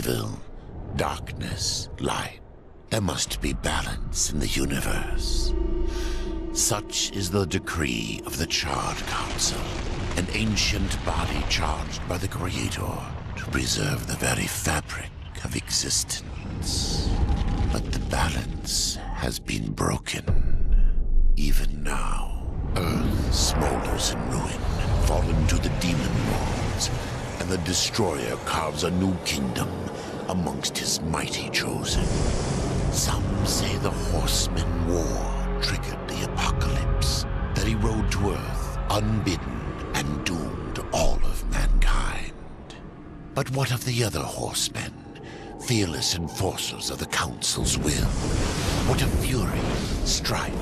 evil, darkness, light. There must be balance in the universe. Such is the decree of the Charred Council, an ancient body charged by the Creator to preserve the very fabric of existence. But the balance has been broken. Even now, Earth smolders in ruin, fallen to the demon lords, and the Destroyer carves a new kingdom amongst his mighty chosen. Some say the Horseman War triggered the apocalypse, that he rode to Earth unbidden and doomed all of mankind. But what of the other horsemen, fearless enforcers of the Council's will? What of fury, strife,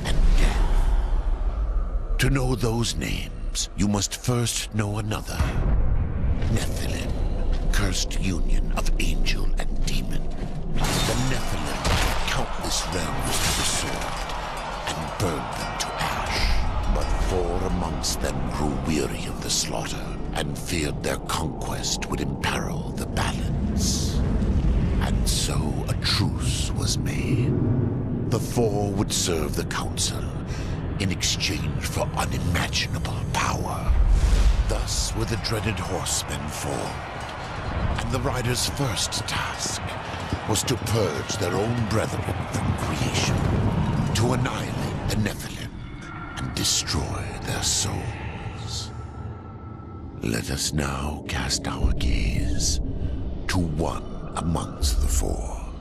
and death? To know those names, you must first know another. Nephilim, cursed union of angel and demon. The Nephilim took countless realms to the sword and burned them to ash. But 4 amongst them grew weary of the slaughter and feared their conquest would imperil the balance. And so a truce was made. The 4 would serve the Council in exchange for unimaginable power. Thus were the dreaded Horsemen formed, and the Riders' first task was to purge their own brethren from creation, to annihilate the Nephilim and destroy their souls. Let us now cast our gaze to one amongst the 4,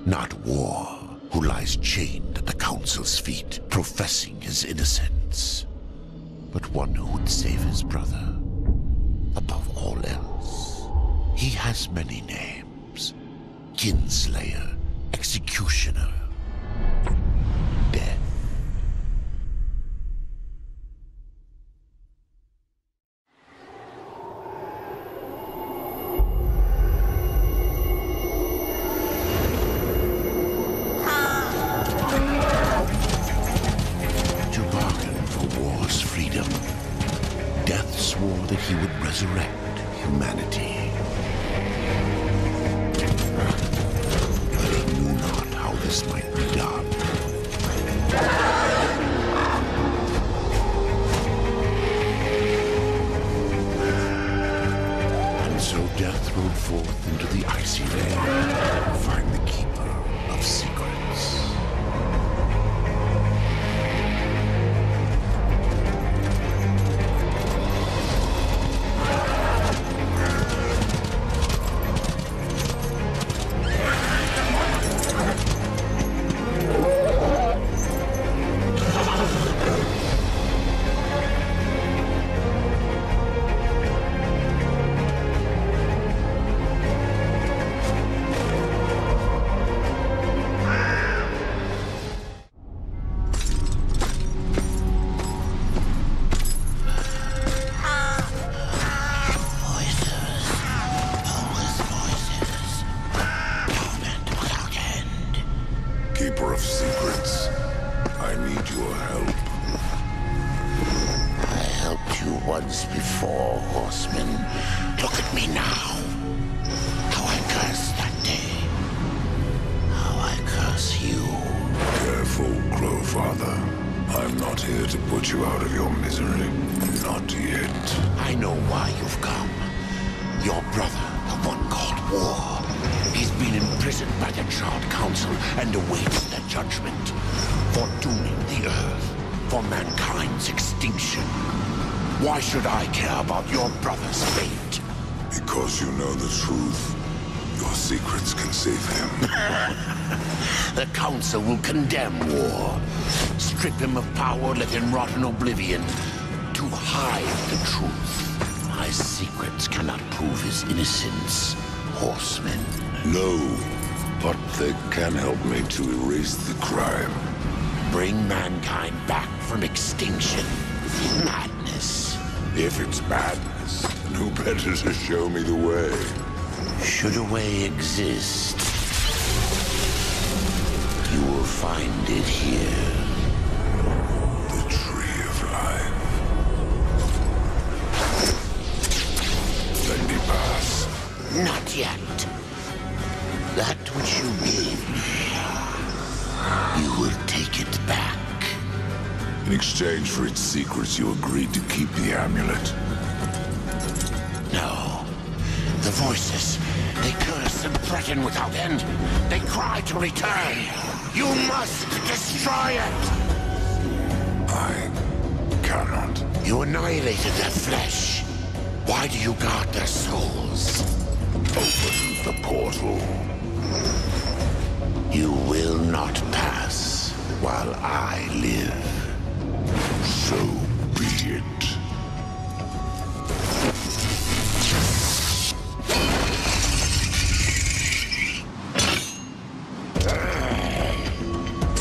not War, who lies chained at the Council's feet, professing his innocence, but one who would save his brother above all else. He has many names: Kinslayer, Executioner, Death. To bargain for war's freedom, Death swore that he would resurrect humanity. But he knew not how this might be done. And so Death rode forth into the icy lair to find the Keeper of Secrets. Keeper of Secrets, I need your help. I helped you once before, Horseman. Look at me now. How I cursed that day. How I curse you. Careful, Crowfather. I'm not here to put you out of your misery. Not yet. I know why you've come. Your brother, the one called War. He's been imprisoned by the Charred Council and awaits their judgment for dooming the Earth, for mankind's extinction. Why should I care about your brother's fate? Because you know the truth. Your secrets can save him. The Council will condemn War. Strip him of power, let him rot in oblivion. To hide the truth. My secrets cannot prove his innocence, Horseman. No, but they can help me to erase the crime. Bring mankind back from extinction. Madness. If it's madness, then who better to show me the way? Should a way exist, you will find it here. The Tree of Life. Let me pass. Not yet. That which you gave me, you will take it back. In exchange for its secrets, you agreed to keep the amulet. No. The voices, they curse and threaten without end. They cry to return. You must destroy it! I cannot. You annihilated their flesh. Why do you guard their souls? Open the portal. You will not pass while I live. So be it.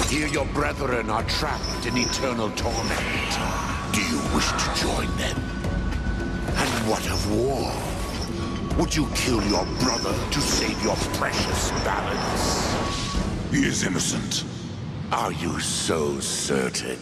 Here your brethren are trapped in eternal torment. Do you wish to join them? And what of war? Would you kill your brother to save your precious balance? He is innocent. Are you so certain?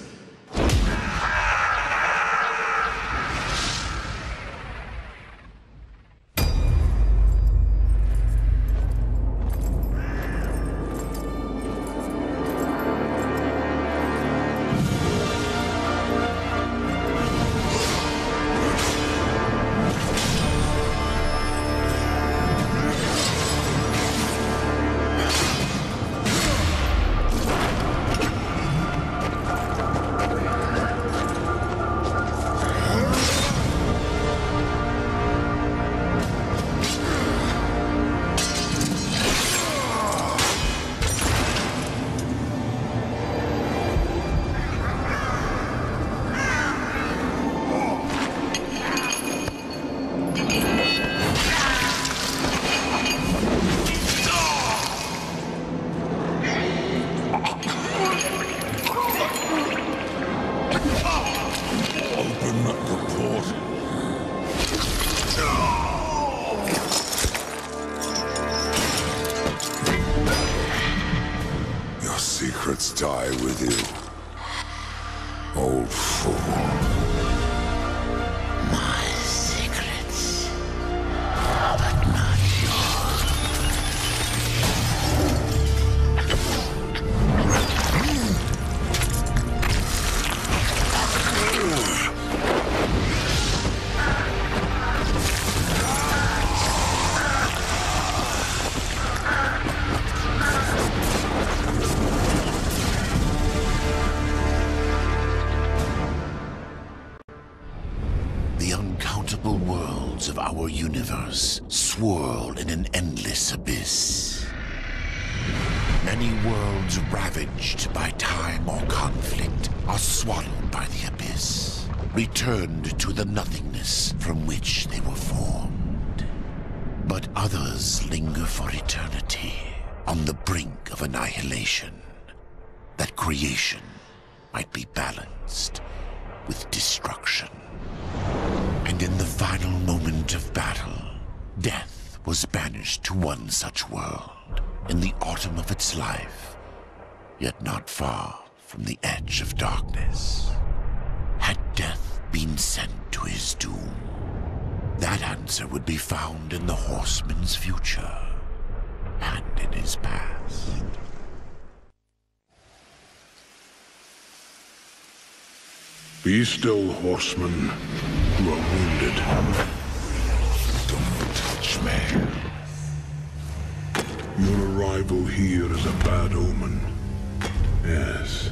Secrets die with you, old fool. My secrets, but not yours. The uncountable worlds of our universe swirl in an endless abyss. Many worlds ravaged by time or conflict are swallowed by the abyss, returned to the nothingness from which they were formed. But others linger for eternity on the brink of annihilation, that creation might be balanced with destruction. And in the final moment of battle, death was banished to one such world in the autumn of its life, yet not far from the edge of darkness. Had death been sent to his doom? That answer would be found in the horseman's future and in his past. Be still, horseman. You are wounded. Don't touch me. Your arrival here is a bad omen. Yes.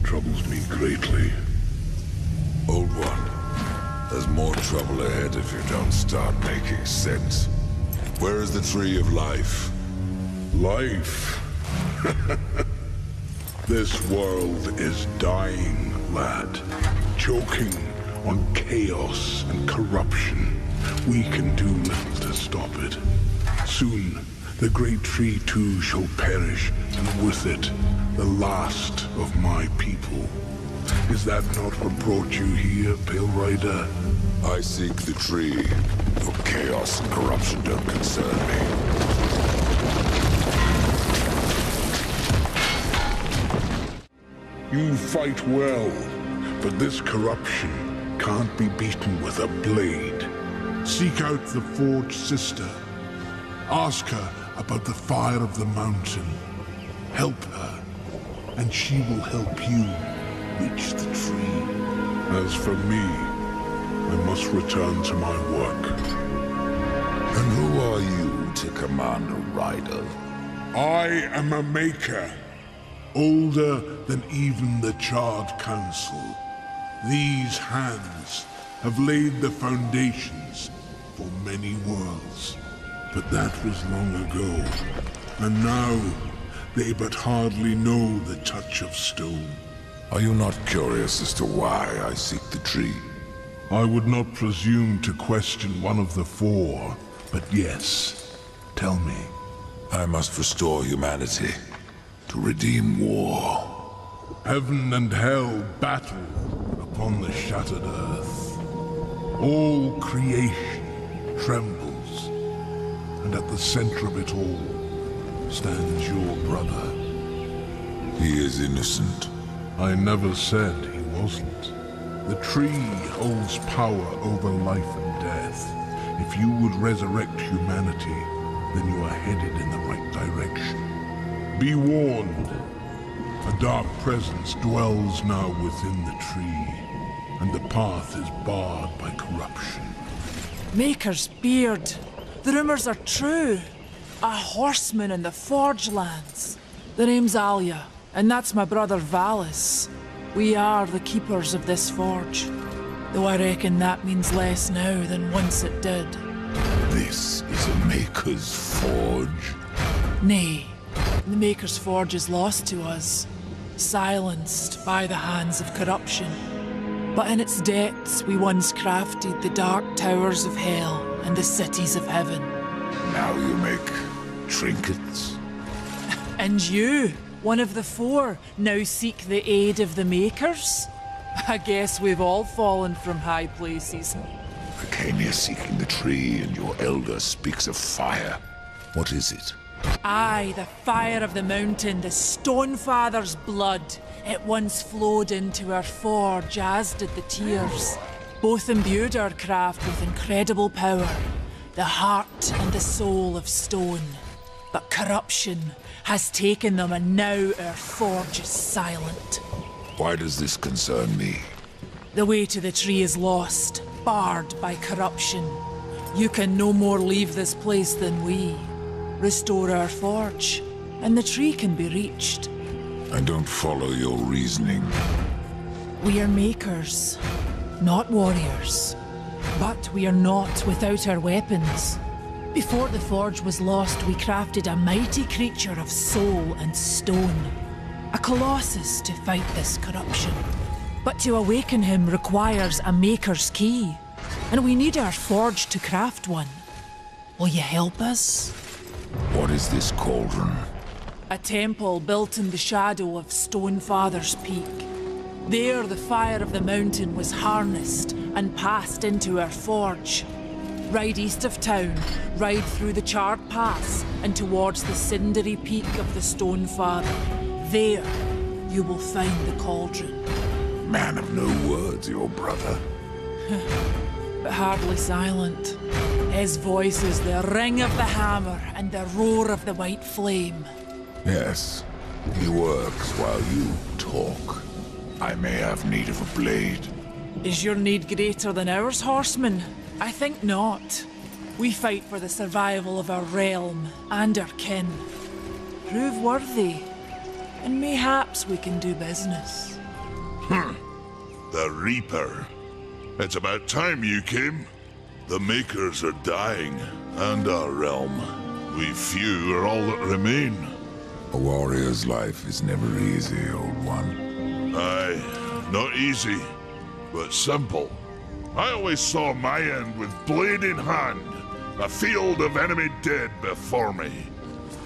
Troubles me greatly. Old one, there's more trouble ahead if you don't start making sense. Where is the Tree of Life? Life? This world is dying, lad. Choking on chaos and corruption. We can do little to stop it. Soon, the great tree too shall perish, and with it, the last of my people. Is that not what brought you here, Pale Rider? I seek the tree. Your chaos and corruption don't concern me. You fight well, but this corruption can't be beaten with a blade. Seek out the Forged Sister Ask her about the fire of the mountain. Help her, and she will help you reach the tree. As for me, I must return to my work. And who are you to command a rider? I am a maker, older than even the Charred Council. These hands have laid the foundations for many worlds. But that was long ago, and now they but hardly know the touch of stone. Are you not curious as to why I seek the tree? I would not presume to question one of the four, but yes, tell me. I must restore humanity, to redeem war. Heaven and hell battle upon the shattered earth. All creation trembles, and at the center of it all stands your brother. He is innocent. I never said he wasn't. The tree holds power over life and death. If you would resurrect humanity, then you are headed in the right direction. Be warned. A dark presence dwells now within the tree, and the path is barred by corruption. Maker's beard. The rumors are true. A horseman in the Forge lands. The name's Alia, and that's my brother Valis. We are the keepers of this forge. Though I reckon that means less now than once it did. This is a Maker's Forge? Nay, the Maker's Forge is lost to us, silenced by the hands of corruption. But in its depths we once crafted the dark towers of hell and the cities of heaven. Now you make trinkets? And you, one of the four, now seek the aid of the Makers? I guess we've all fallen from high places. I came here seeking the tree, and your elder speaks of fire. What is it? Aye, the fire of the mountain, the Stonefather's blood. It once flowed into our forge, as did the tears. Both imbued our craft with incredible power, the heart and the soul of stone. But corruption has taken them, and now our forge is silent. Why does this concern me? The way to the tree is lost, barred by corruption. You can no more leave this place than we. Restore our forge, and the tree can be reached. I don't follow your reasoning. We are makers, not warriors. But we are not without our weapons. Before the forge was lost, we crafted a mighty creature of soul and stone. A colossus to fight this corruption. But to awaken him requires a maker's key. And we need our forge to craft one. Will you help us? What is this cauldron? A temple built in the shadow of Stonefather's Peak. There the fire of the mountain was harnessed and passed into our forge. Ride east of town, ride through the Charred Pass and towards the cindery peak of the Stonefather. There, you will find the cauldron. Man of no words, your brother. But hardly silent. His voice is the ring of the hammer and the roar of the white flame. Yes, he works while you talk. I may have need of a blade. Is your need greater than ours, horseman? I think not. We fight for the survival of our realm and our kin. Prove worthy, and mayhaps we can do business. The Reaper. It's about time you came. The Makers are dying, and our realm. We few are all that remain. A warrior's life is never easy, old one. Aye, not easy, but simple. I always saw my end with blade in hand, a field of enemy dead before me.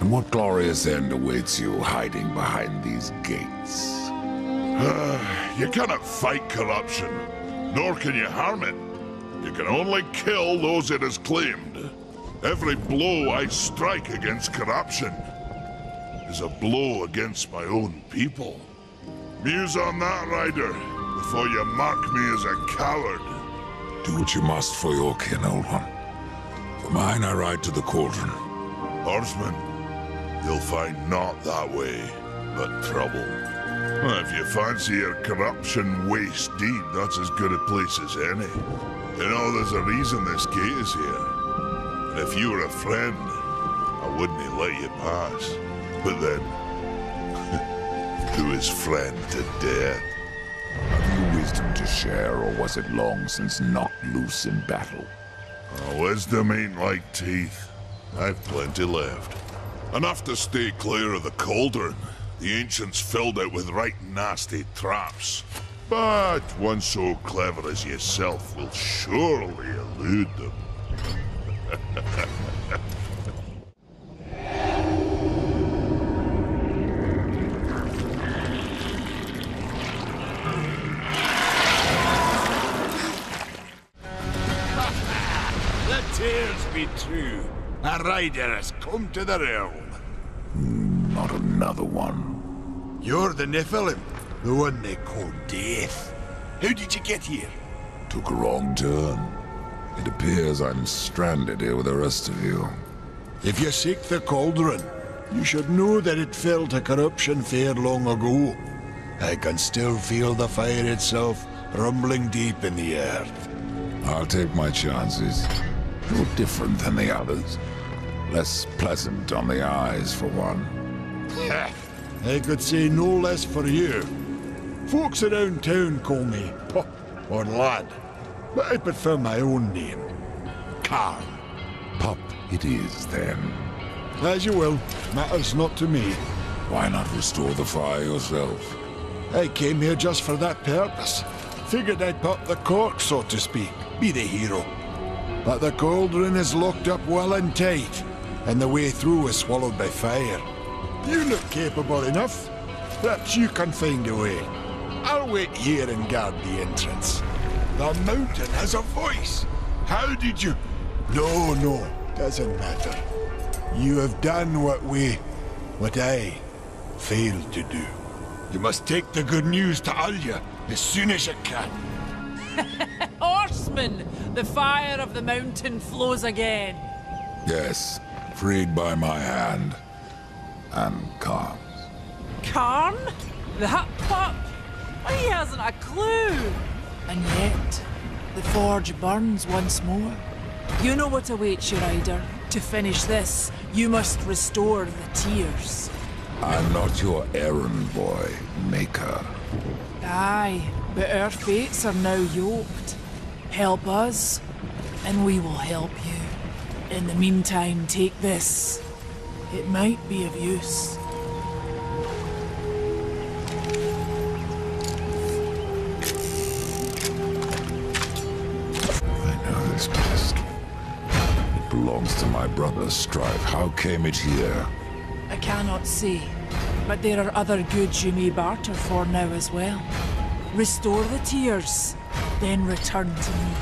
And what glorious end awaits you hiding behind these gates? You cannot fight corruption, nor can you harm it. You can only kill those it has claimed. Every blow I strike against corruption is a blow against my own people. Muse on that, Rider, before you mark me as a coward. Do what you must for your kin, old one. For mine, I ride to the cauldron. Horseman, you'll find not that way, but trouble. If you fancy your corruption waist deep, that's as good a place as any. You know, there's a reason this gate is here. And if you were a friend, I wouldn't let you pass. But then, who is friend to death? Have you wisdom to share, or was it long since knocked loose in battle? Wisdom ain't like teeth. I've plenty left. Enough to stay clear of the cauldron. The ancients filled it with right nasty traps. But one so clever as yourself will surely elude them. The tales be true. A rider has come to the realm. Not another one. You're the Nephilim, the one they call Death. How did you get here? Took a wrong turn. It appears I'm stranded here with the rest of you. If you seek the cauldron, you should know that it fell to corruption fair long ago. I can still feel the fire itself rumbling deep in the earth. I'll take my chances. You're different than the others. Less pleasant on the eyes, for one. I could say no less for you. Folks around town call me Pup or Lad, but I prefer my own name. Karn. Pup it is, then. As you will. Matters not to me. Why not restore the fire yourself? I came here just for that purpose. Figured I'd pop the cork, so to speak. Be the hero. But the cauldron is locked up well and tight, and the way through is swallowed by fire. You look capable enough. Perhaps you can find a way. I'll wait here and guard the entrance. The mountain has a voice. How did you... No, doesn't matter. You have done what I failed to do. You must take the good news to Alya as soon as you can. Horseman, the fire of the mountain flows again. Yes, freed by my hand. And Karn's. Karn? That pup? He hasn't a clue. And yet, the forge burns once more. You know what awaits you, Ryder. To finish this, you must restore the tears. I'm not your errand boy, Maker. Aye, but our fates are now yoked. Help us, and we will help you. In the meantime, take this. It might be of use. I know this pistol. It belongs to my brother Strife. How came it here? I cannot say, but there are other goods you may barter for now as well. Restore the tears, then return to me.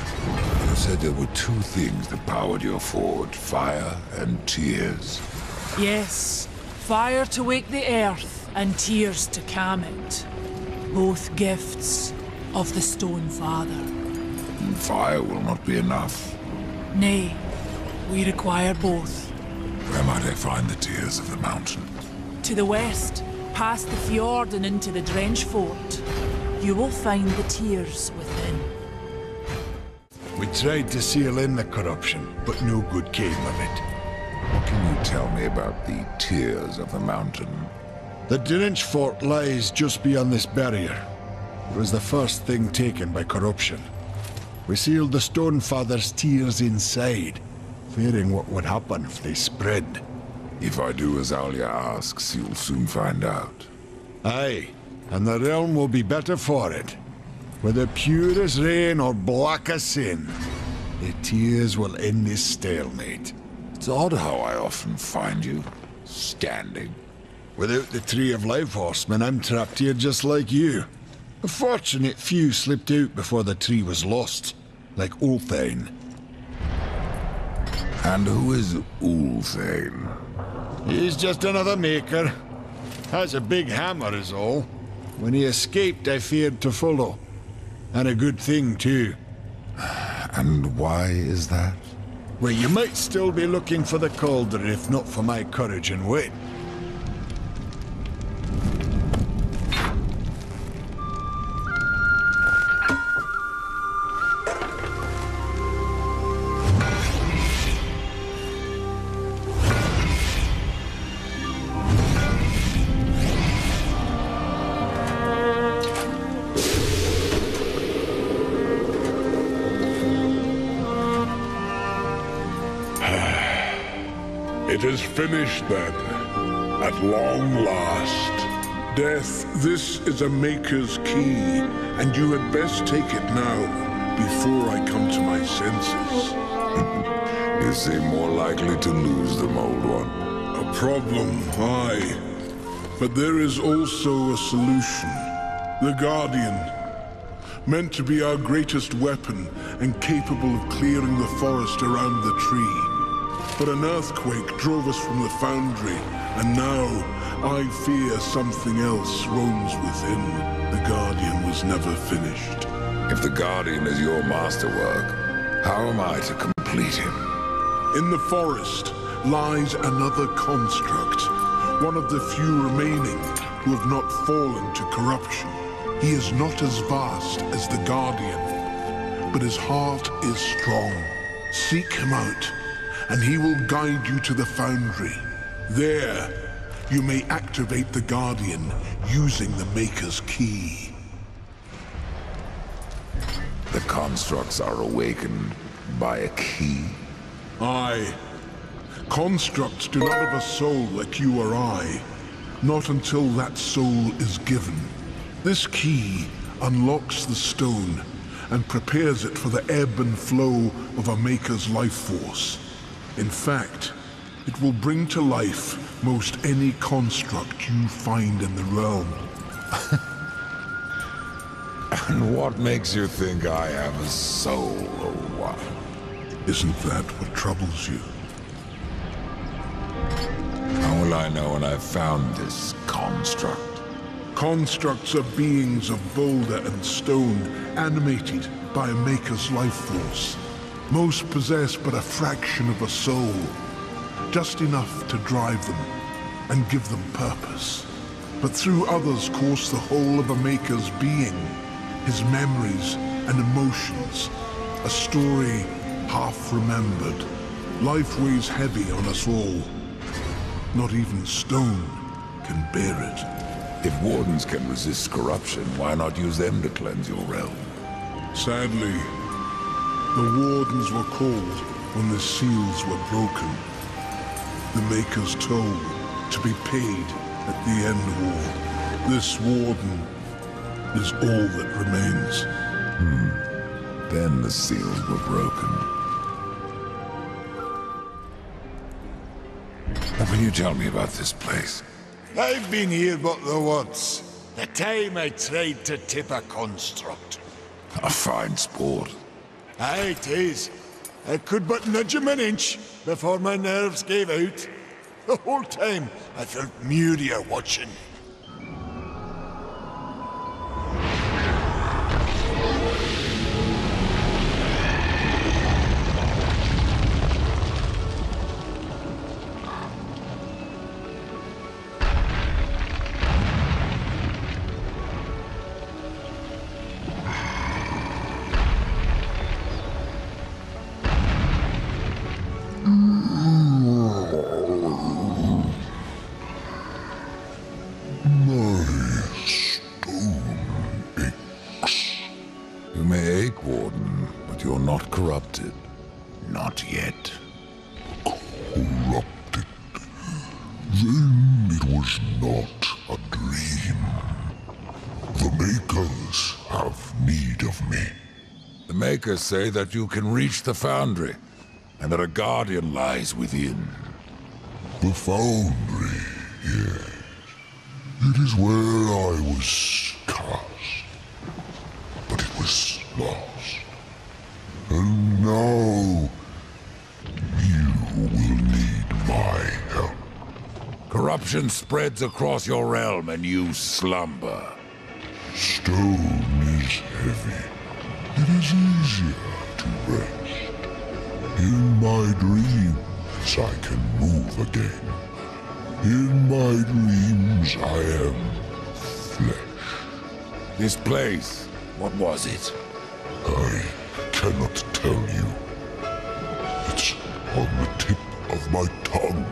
You said there were two things that powered your forge, fire and tears. Yes, fire to wake the earth and tears to calm it. Both gifts of the Stone Father. And fire will not be enough. Nay, we require both. Where might I find the tears of the mountain? To the west, past the fjord and into the Drench Fort, you will find the tears within. We tried to seal in the corruption, but no good came of it. What can you tell me about the tears of the mountain? The Drench Fort lies just beyond this barrier. It was the first thing taken by corruption. We sealed the Stone Father's tears inside, fearing what would happen if they spread. If I do as Alya asks, you'll soon find out. Aye, and the realm will be better for it. Whether pure as rain or black as sin, the tears will end this stalemate. It's odd how I often find you standing. Without the Tree of Life, Horseman, I'm trapped here just like you. A fortunate few slipped out before the tree was lost, like Ulthane. And who is Ulthane? He's just another maker. Has a big hammer is all. When he escaped, I feared to follow. And a good thing, too. And why is that? Well, you might still be looking for the cauldron if not for my courage and wit. It is finished then, at long last. Death, this is a Maker's key, and you had best take it now, before I come to my senses. You seem more likely to lose them, old one. A problem, aye. But there is also a solution. The Guardian. Meant to be our greatest weapon, and capable of clearing the forest around the tree. But an earthquake drove us from the foundry, and now I fear something else roams within. The Guardian was never finished. If the Guardian is your masterwork, how am I to complete him? In the forest lies another construct, one of the few remaining who have not fallen to corruption. He is not as vast as the Guardian, but his heart is strong. Seek him out, and he will guide you to the foundry. There, you may activate the Guardian using the Maker's key. The constructs are awakened by a key? Aye. Constructs do not have a soul like you or I. Not until that soul is given. This key unlocks the stone and prepares it for the ebb and flow of a Maker's life force. In fact, it will bring to life most any construct you find in the realm. And what makes you think I have a soul, old one? Isn't that what troubles you? How will I know when I've found this construct? Constructs are beings of boulder and stone, animated by a Maker's life force. Most possess but a fraction of a soul, just enough to drive them and give them purpose. But through others course the whole of a Maker's being, his memories and emotions, a story half remembered. Life weighs heavy on us all. Not even stone can bear it. If wardens can resist corruption, why not use them to cleanse your realm? Sadly, the wardens were called when the seals were broken. The Maker's toll to be paid at the end war. This warden is all that remains. Then the seals were broken. What can you tell me about this place? I've been here but the once. The time I tried to tip a construct. A fine sport. Aye, it is. I could but nudge him an inch before my nerves gave out. The whole time I felt Muria watching. You may ache, Warden, but you're not corrupted. Not yet. Corrupted. Then it was not a dream. The Makers have need of me. The Makers say that you can reach the Foundry, and that a Guardian lies within. The Foundry, yes. It is where I was cast. But it was lost. And now, you will need my help. Corruption spreads across your realm, and you slumber. Stone is heavy. It is easier to rest. In my dreams, I can move again. In my dreams, I am flesh. This place, what was it? I cannot tell you. It's on the tip of my tongue.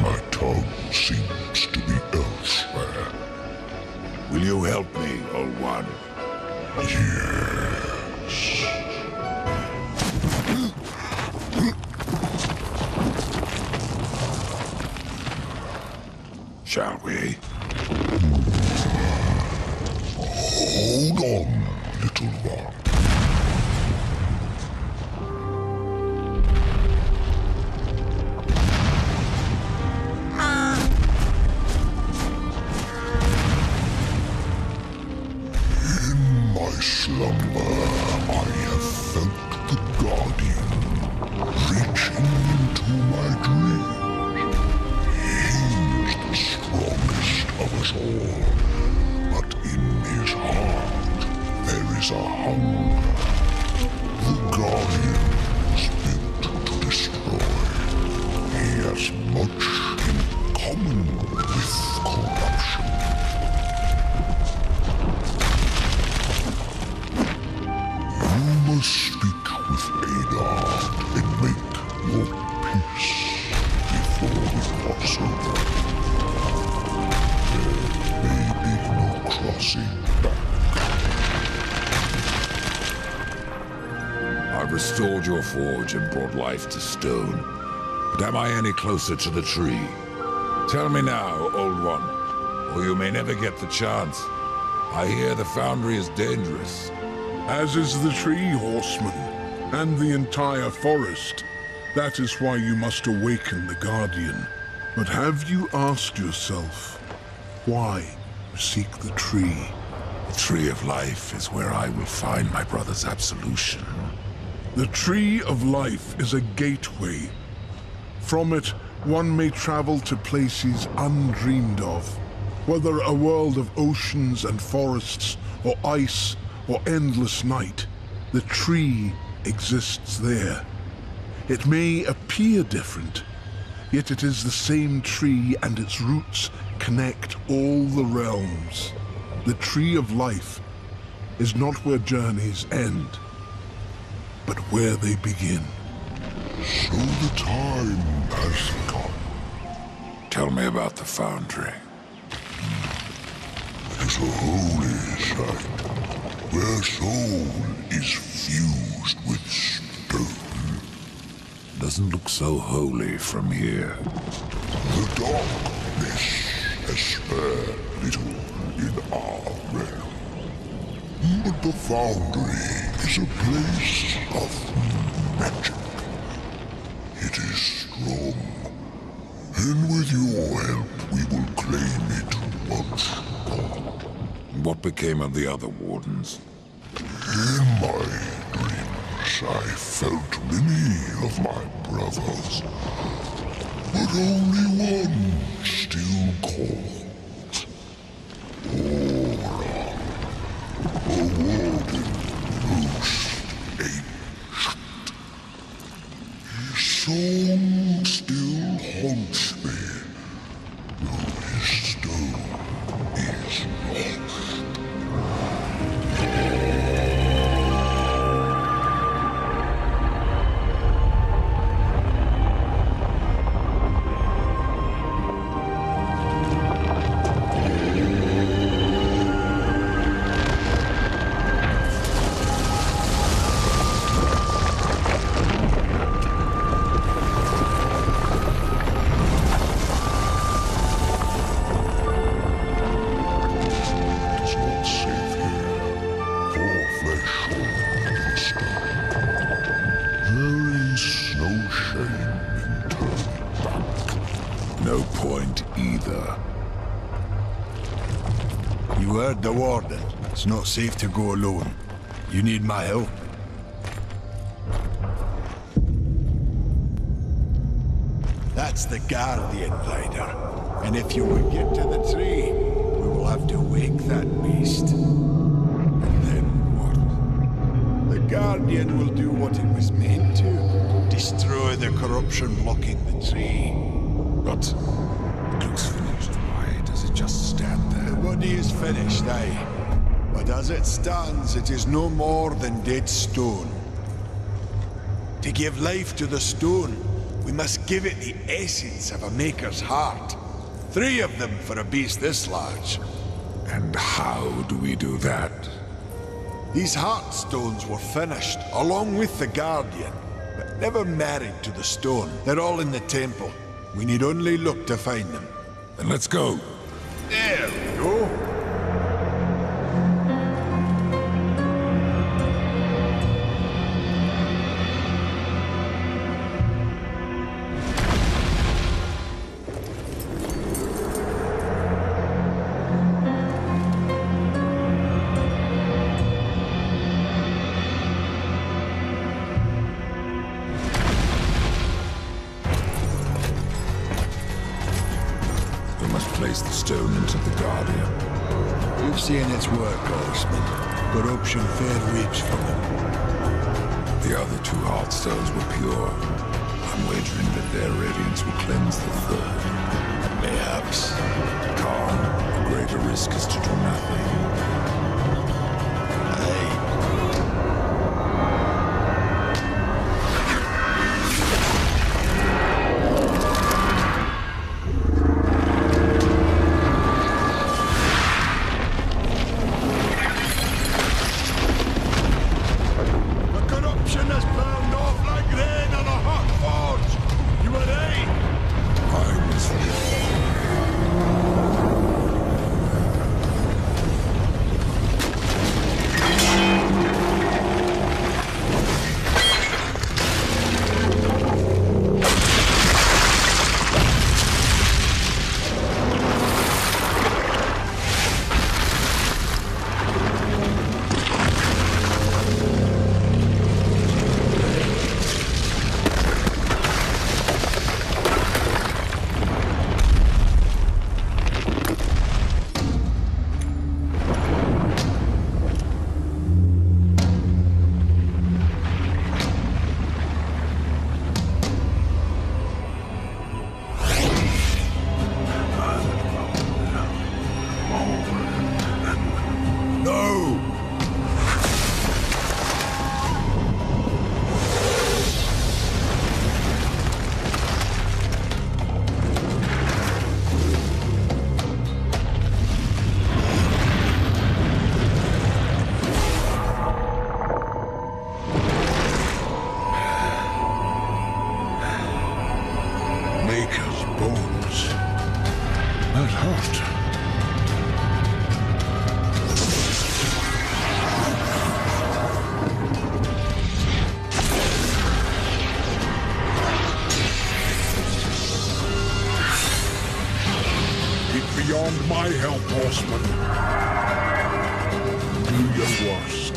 My tongue seems to be elsewhere. Will you help me, Old One? Yes. Shall we? Hold on, little one. In my slumber, I have felt the Guardian reaching into my dreams. He's the strongest of us all, but in his heart there is a hunger. The Guardian was built to destroy. He has much in common with corruption. You must speak with Adar and make your peace before we cross over. There may be no crossing back. I've restored your forge and brought life to stone. But am I any closer to the tree? Tell me now, Old One, or you may never get the chance. I hear the foundry is dangerous. As is the tree, horseman, and the entire forest. That is why you must awaken the Guardian. But have you asked yourself, why you seek the tree? The Tree of Life is where I will find my brother's absolution. The Tree of Life is a gateway. From it, one may travel to places undreamed of. Whether a world of oceans and forests, or ice, or endless night, the tree exists there. It may appear different, yet it is the same tree and its roots connect all the realms. The Tree of Life is not where journeys end, but where they begin. So the time has come. Tell me about the foundry. It is a holy site, where soul is fused with stone. Doesn't look so holy from here. The darkness has spared little in our realm. But the foundry is a place of magic. It is strong, and with your help we will claim it once more. What became of the other wardens? In my dreams I felt many of my brothers, but only one still called. Aura, a warden most ancient. His song still haunts me, though his stone is lost. You heard the warden. It's not safe to go alone. You need my help. That's the Guardian Rider. And if you would get to the tree, we will have to wake that beast. And then what? The Guardian will do what it was meant to. Destroy the corruption blocking the tree. But it looks finished. Why does it just stand there? The body is finished, aye. But as it stands, it is no more than dead stone. To give life to the stone, we must give it the essence of a maker's heart. 3 of them for a beast this large. And how do we do that? These heart stones were finished, along with the Guardian, but never married to the stone. They're all in the temple. We need only look to find them. Then let's go. There we go. Place the stone into the Guardian. You've seen its work, Horseman. Corruption fair weeps from him. The other 2 Heartstones were pure. I'm wagering that their radiance will cleanse the 3rd. Mayhaps. Khan, the greater risk is to do nothing. Aye. Beyond my help, Horseman. Do your worst.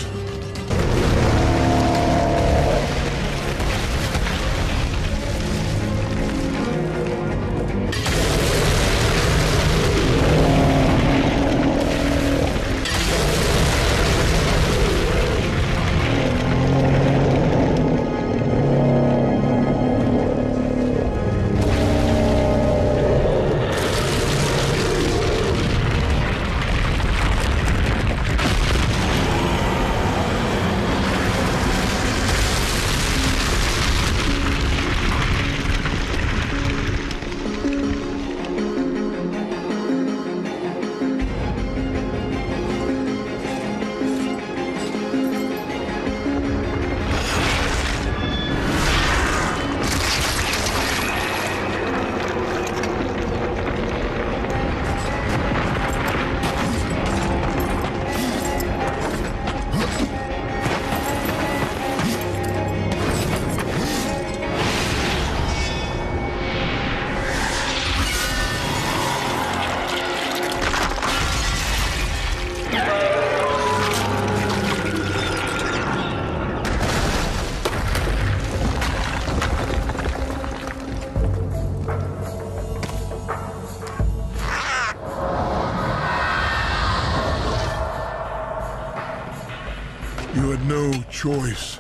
choice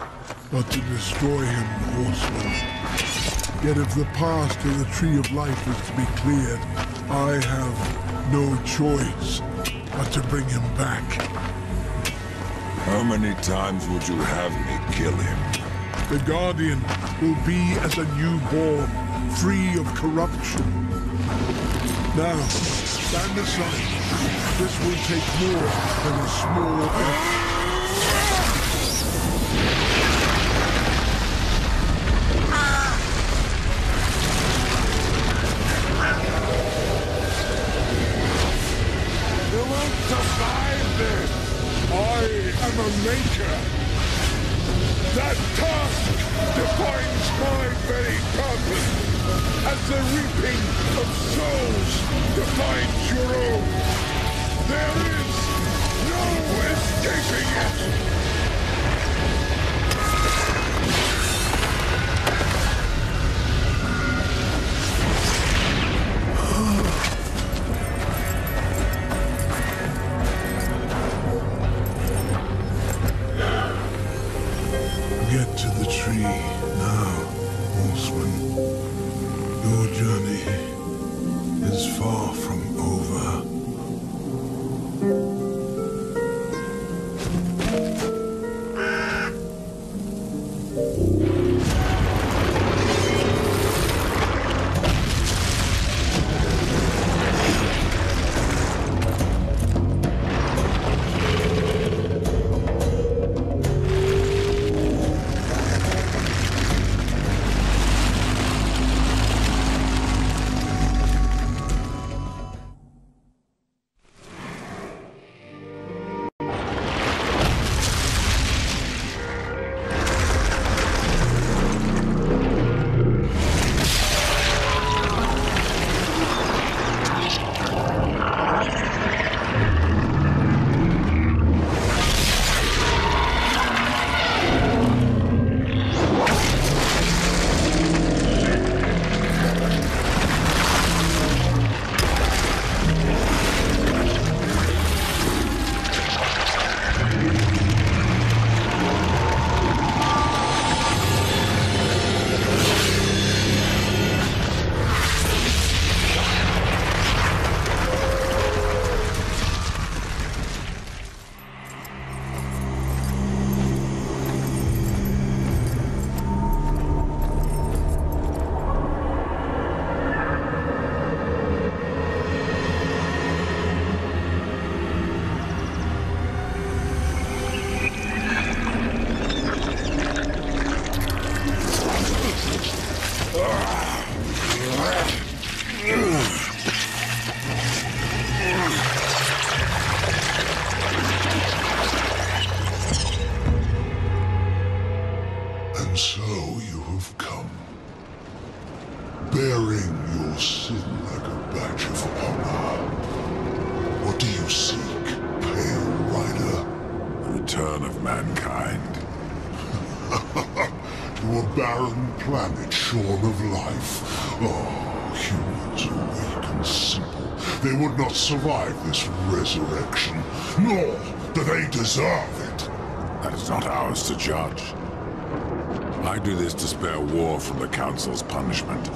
but to destroy him, horseman. Yet if the path to the Tree of Life is to be cleared, I have no choice but to bring him back. How many times would you have me kill him? The Guardian will be as a newborn, free of corruption. Now, stand aside. This will take more than a small effort. You won't survive this! I am a maker. That task defines my very purpose, as the reaping of souls defines your own. There is no escaping it! Get to the tree now, horseman. Your journey is far from over. And so you have come, bearing your sin like a badge of honor. What do you seek, Pale Rider? The return of mankind. To a barren planet shorn of life. Oh, humans are weak and simple. They would not survive this resurrection, nor do they deserve it. That is not ours to judge. I do this to spare war from the Council's punishment.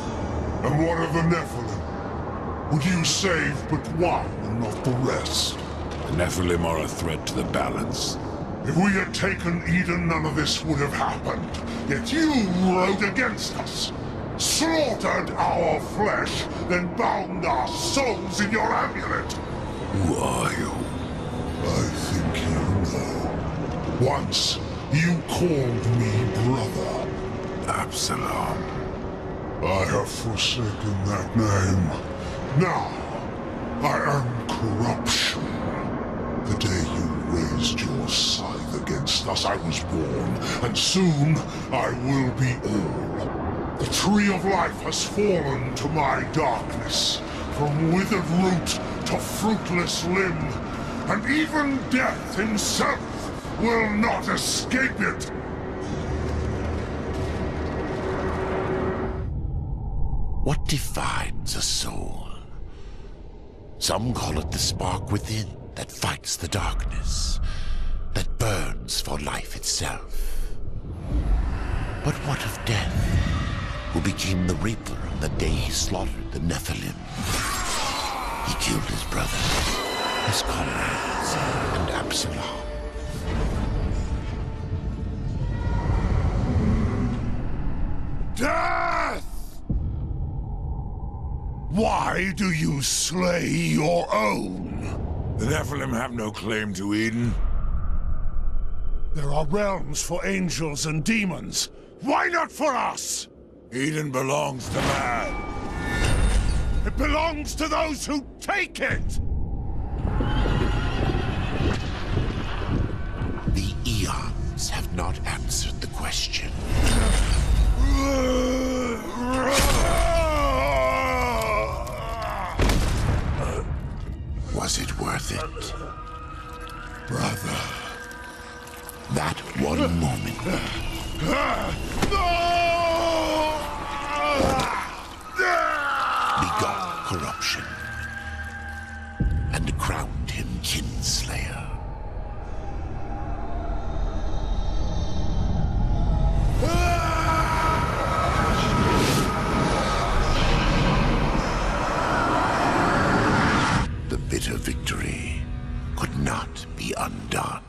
And what of the Nephilim? Would you save but one and not the rest? The Nephilim are a threat to the balance. If we had taken Eden, none of this would have happened. Yet you rode against us, slaughtered our flesh, then bound our souls in your amulet. Who are you? I think you know. Once, you called me brother. Absalom. I have forsaken that name. Now, I am corruption. The day you raised your scythe against us, I was born, and soon I will be all. The Tree of Life has fallen to my darkness, from withered root to fruitless limb, and even death himself will not escape it. What defines a soul? Some call it the spark within that fights the darkness, that burns for life itself. But what of Death, who became the Reaper on the day he slaughtered the Nephilim? He killed his brothers, his comrades, and Absalom. Death! Why do you slay your own? The Nephilim have no claim to Eden. There are realms for angels and demons. Why not for us? Eden belongs to man. It belongs to those who take it! The eons have not answered the question. Was it worth it? Brother. That one moment. Begot corruption. And crowned him Kinslayer. The bitter victory could not be undone.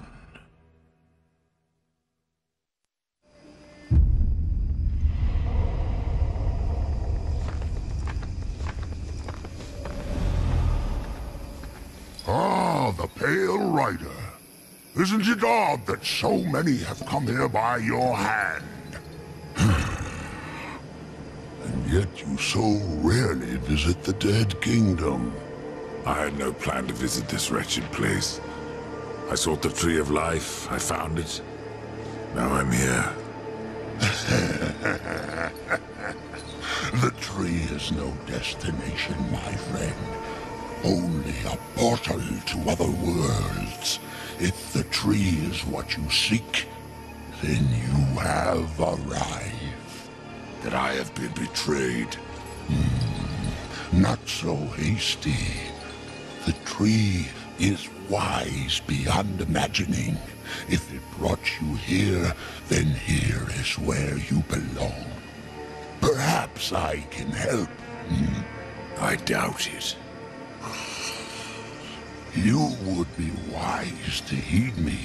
Ah, the Pale Rider. Isn't it odd that so many have come here by your hand? And yet you so rarely visit the Dead Kingdom. I had no plan to visit this wretched place. I sought the Tree of Life, I found it. Now I'm here. The tree is no destination, my friend. Only a portal to other worlds. If the tree is what you seek, then you have arrived. That I have been betrayed. Not so hasty. The tree is wise beyond imagining. If it brought you here, then here is where you belong. Perhaps I can help. I doubt it. You would be wise to heed me.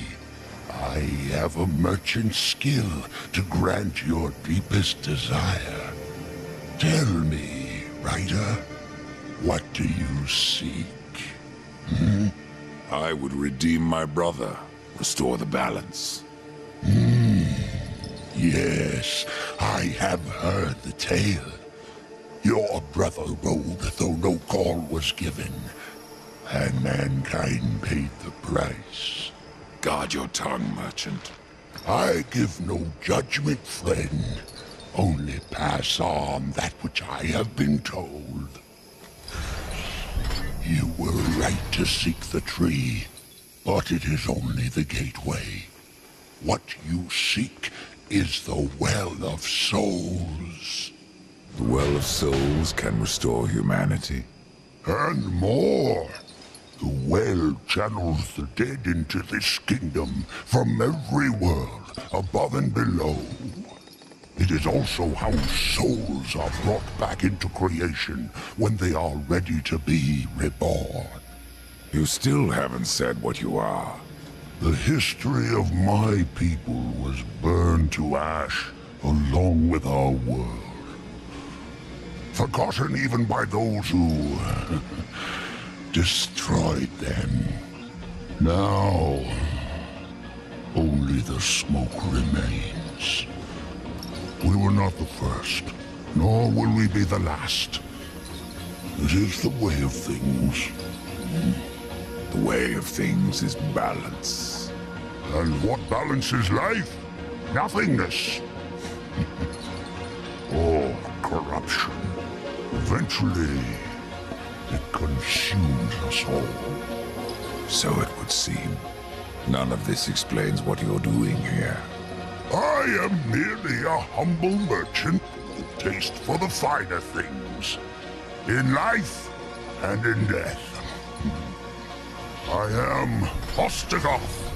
I have a merchant's skill to grant your deepest desire. Tell me, Rider, what do you seek? I would redeem my brother, restore the balance. Yes, I have heard the tale. Your brother rode though no call was given, and mankind paid the price. Guard your tongue, merchant. I give no judgment, friend. Only pass on that which I have been told. You were right to seek the tree, but it is only the gateway. What you seek is the Well of Souls. The Well of Souls can restore humanity. And more. The well channels the dead into this kingdom from every world, above and below. It is also how souls are brought back into creation when they are ready to be reborn. You still haven't said what you are. The history of my people was burned to ash along with our world. Forgotten even by those who destroyed them. Now, only the smoke remains. We were not the first, nor will we be the last. It is the way of things. The way of things is balance. And what balances life? Nothingness. Or corruption. Eventually, it consumes us all. So it would seem. None of this explains what you're doing here. I am merely a humble merchant with taste for the finer things. In life and in death. I am Ostagoth,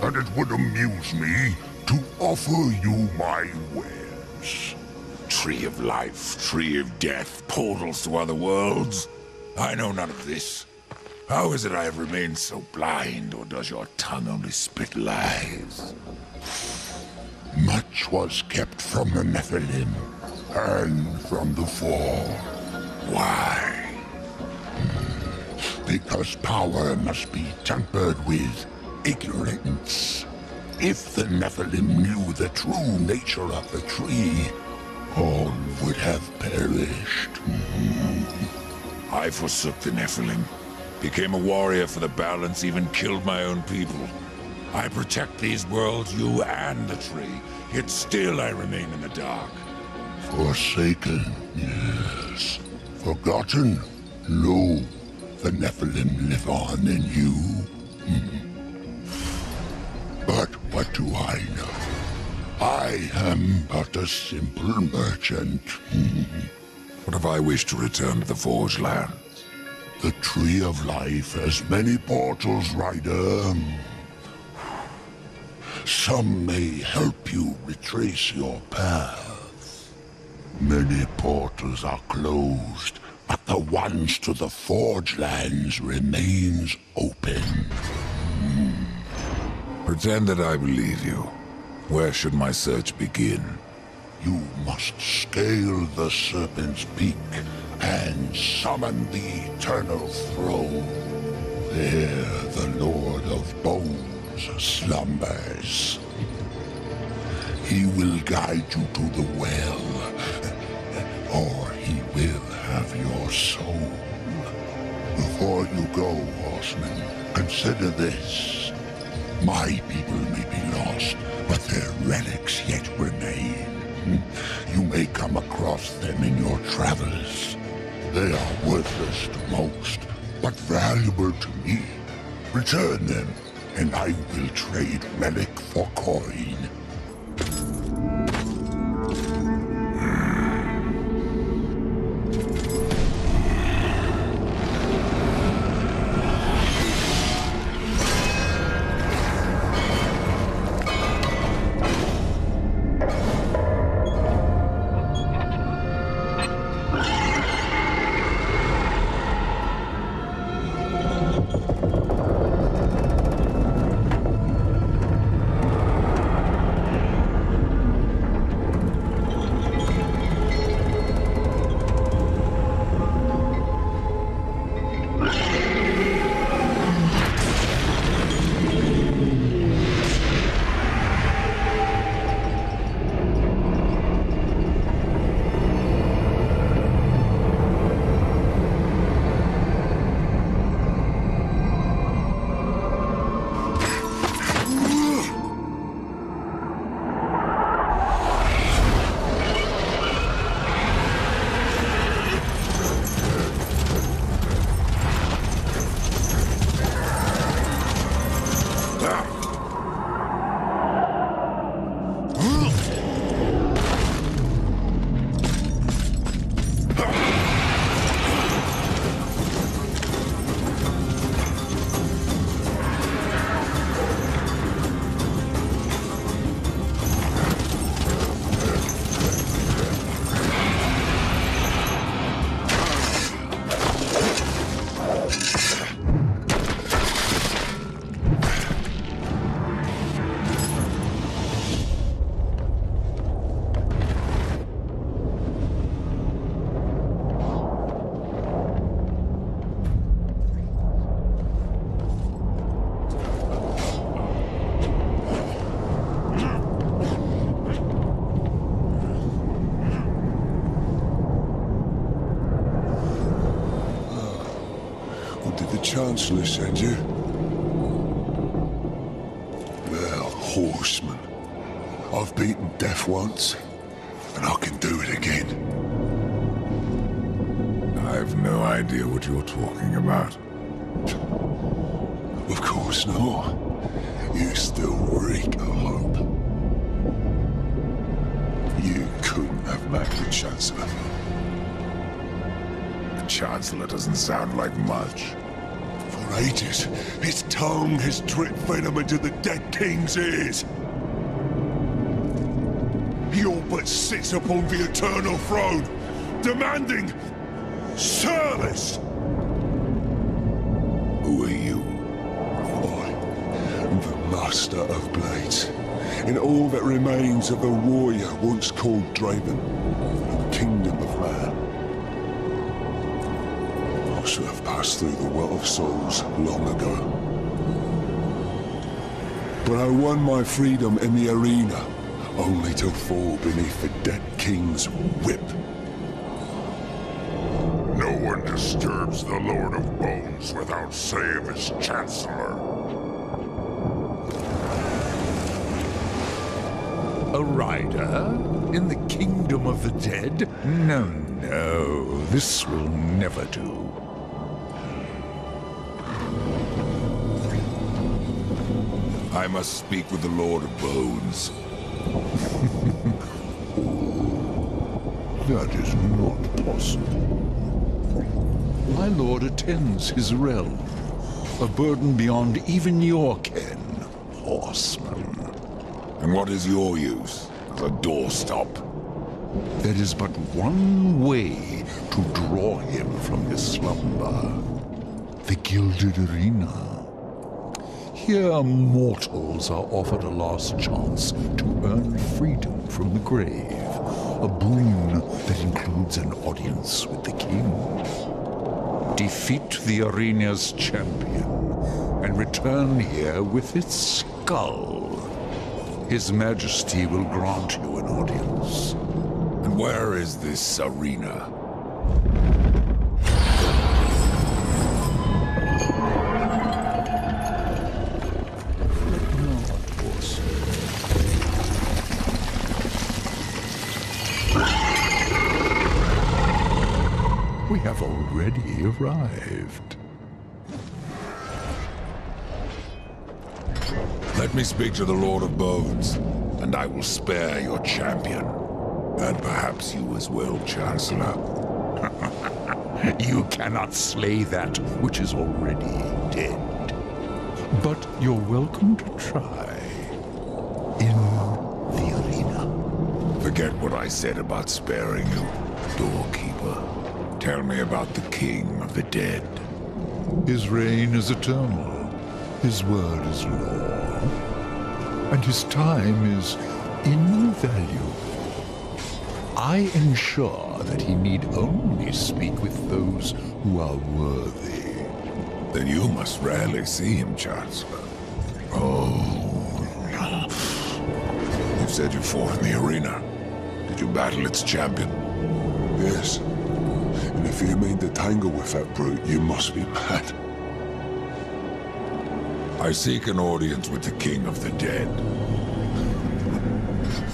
and it would amuse me to offer you my wares. Nonsense. Tree of life, tree of death, portals to other worlds. I know none of this. How is it I have remained so blind, or does your tongue only spit lies? Much was kept from the Nephilim, and from the Fall. Why? Because power must be tempered with ignorance. If the Nephilim knew the true nature of the tree, all would have perished. I forsook the Nephilim, became a warrior for the balance, even killed my own people. I protect these worlds, you and the tree, yet still I remain in the dark. Forsaken, yes. Forgotten, no. The Nephilim live on in you. But what do I know? I am but a simple merchant. What if I wish to return to the Forge Lands? The Tree of Life has many portals, Ryder. Some may help you retrace your path. Many portals are closed, but the ones to the Forge Lands remains open. Pretend that I believe you. Where should my search begin? You must scale the Serpent's Peak and summon the Eternal Throne. There the Lord of Bones slumbers. He will guide you to the well, or he will have your soul. Before you go, horseman, consider this. My people may be lost, but their relics yet remain. You may come across them in your travels. They are worthless to most, but valuable to me. Return them, and I will trade relic for coin. Chancellor send you? Well, horseman. I've beaten death once, and I can do it again. I've no idea what you're talking about. Of course not. You still reek of hope. You couldn't have met the Chancellor. The Chancellor doesn't sound like much. For ages, his tongue has dripped venom into the dead king's ears. He but sits upon the eternal throne, demanding service. Who are you? I am the Master of Blades, and all that remains of the warrior once called Draven, the Kingdom of Man. I should have passed through the Well of Souls long ago. But I won my freedom in the arena, only to fall beneath the dead king's whip. No one disturbs the Lord of Bones without say of his Chancellor. A rider? In the kingdom of the dead? No, no, this will never do. I must speak with the Lord of Bones. That is not possible. My lord attends his realm. A burden beyond even your ken, horseman. And what is your use as a doorstop? There is but one way to draw him from his slumber. The Gilded Arena. Here mortals are offered a last chance to earn freedom from the grave. A boon that includes an audience with the king. Defeat the arena's champion and return here with its skull. His Majesty will grant you an audience. And where is this arena? We have already arrived. Let me speak to the Lord of Bones, and I will spare your champion. And perhaps you as well, Chancellor. You cannot slay that which is already dead. But you're welcome to try. In the arena. Forget what I said about sparing you, doorkeeper. Tell me about the King of the Dead. His reign is eternal. His word is law. And his time is invaluable. I ensure that he need only speak with those who are worthy. Then you must rarely see him, Chancellor. Oh. You said you fought in the arena. Did you battle its champion? Yes. And if you mean to tangle with that brute, you must be mad. I seek an audience with the King of the Dead.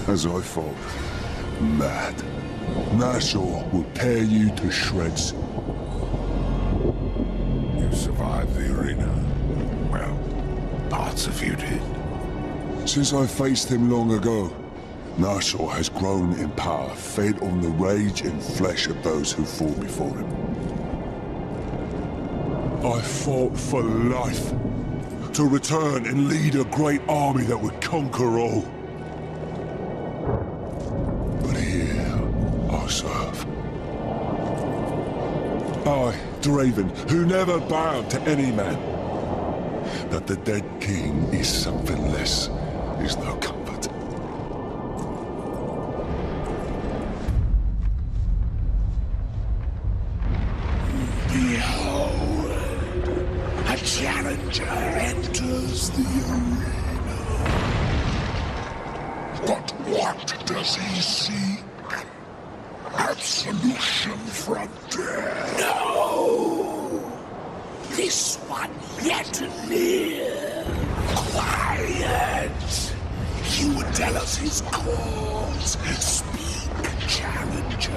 As I thought. Mad. Nashor will tear you to shreds. You survived the arena. Well, parts of you did. Since I faced him long ago, Nashor has grown in power, fed on the rage and flesh of those who fought before him. I fought for life, to return and lead a great army that would conquer all. But here, I serve. I, Draven, who never bowed to any man. That the dead king is something less is no comfort. Behold, a challenger enters the arena. But what does he seek? Absolution from death. No! This one yet live. Quiet! He would tell us his cause. Speak, challenger.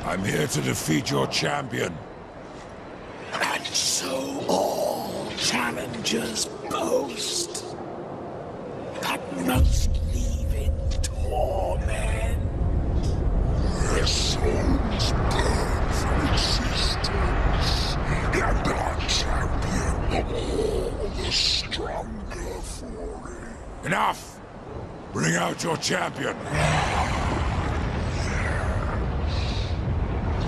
I'm here to defeat your champion. And so all challengers boast. But most leave in torment. Their souls burn from existence, and our champion all the stronger for it. Enough! Bring Bring out your champion.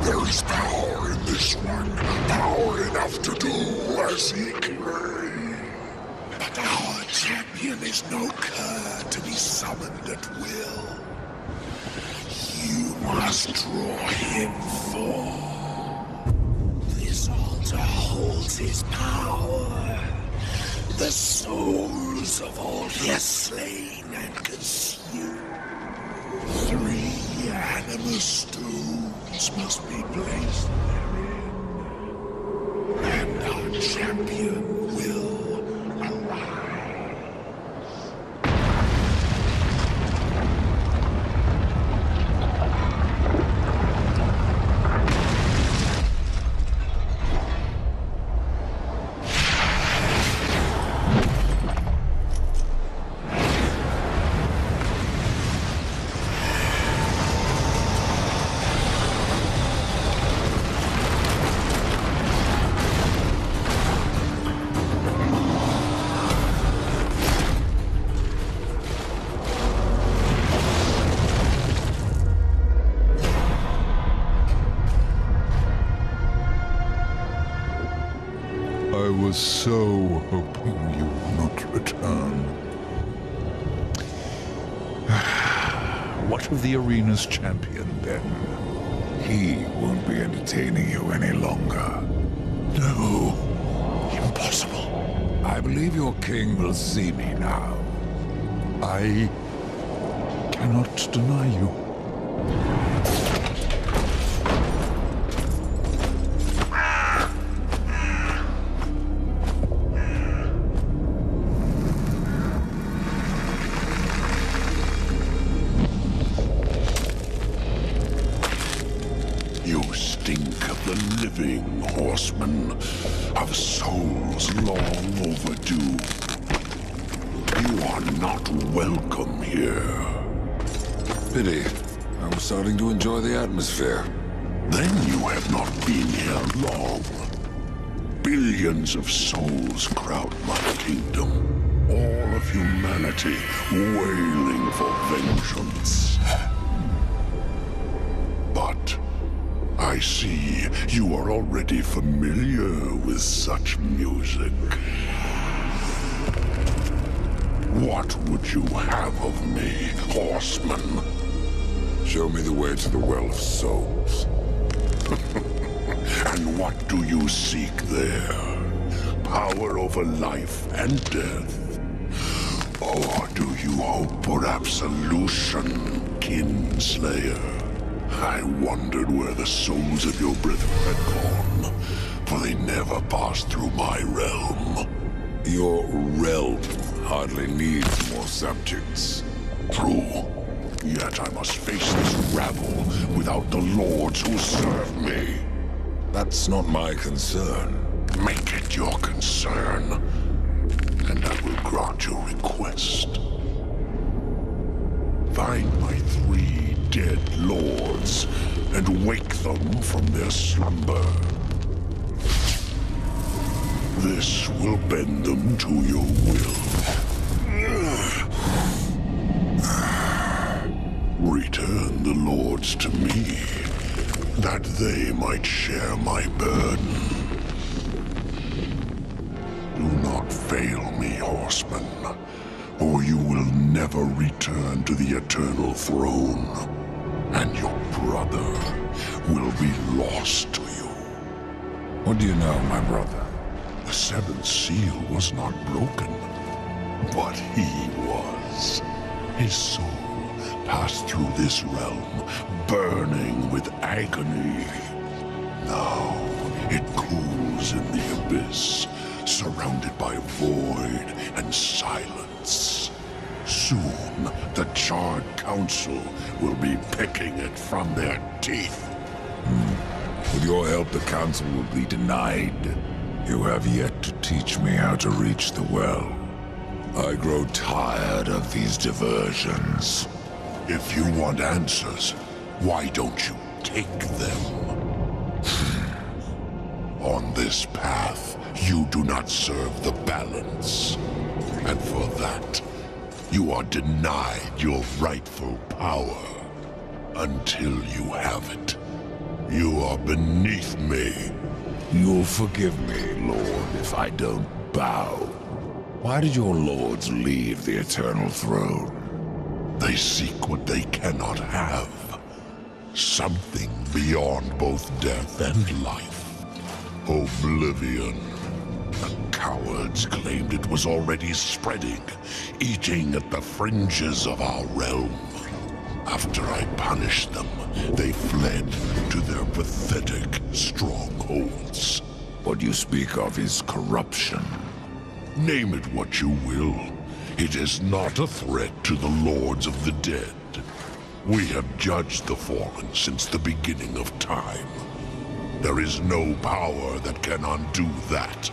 There is power in this one. Power enough to do as he can. But our champion is no cur to be summoned at will. You must draw him forth. This altar holds his power. The souls of all he has slain and consumed. 3 animus stones must be placed therein. And our champion will arise. I was so hoping you would not return. What of the arena's champion, then? He won't be entertaining you any longer. No, impossible. I believe your king will see me now. I cannot deny you. You stink of the living, horseman, of souls long overdue. You are not welcome here. Pity. I was starting to enjoy the atmosphere. Then you have not been here long. Billions of souls crowd my kingdom. All of humanity wailing for vengeance. But I see you are already familiar with such music. What would you have of me, horseman? Show me the way to the Well of Souls. And what do you seek there? Power over life and death? Or do you hope for absolution, Kinslayer? I wondered where the souls of your brethren had gone, for they never passed through my realm. Your realm hardly needs more subjects. True. Yet I must face this rabble without the lords who serve me. That's not my concern. Make it your concern, and I will grant your request. Find my 3 dead lords, and wake them from their slumber. This will bend them to your will. Return the lords to me, that they might share my burden. Do not fail me, horseman, or you will never return to the Eternal Throne, and your brother will be lost to you. What do you know, my brother? The 7th seal was not broken, but he was. His soul passed through this realm, burning with agony. Now it cools in the abyss, surrounded by void and silence. Soon, the Charred Council will be picking it from their teeth. With your help, the council will be denied. You have yet to teach me how to reach the well. I grow tired of these diversions. If you want answers, why don't you take them? On this path, you do not serve the balance. And for that, You are denied your rightful power until you have it. You are beneath me. You'll forgive me, Lord, if I don't bow. Why did your lords leave the Eternal Throne? They seek what they cannot have. Something beyond both death and life. Oblivion. The cowards claimed it was already spreading, eating at the fringes of our realm. After I punished them, they fled to their pathetic strongholds. What you speak of is corruption. Name it what you will. It is not a threat to the Lords of the Dead. We have judged the Fallen since the beginning of time. There is no power that can undo that.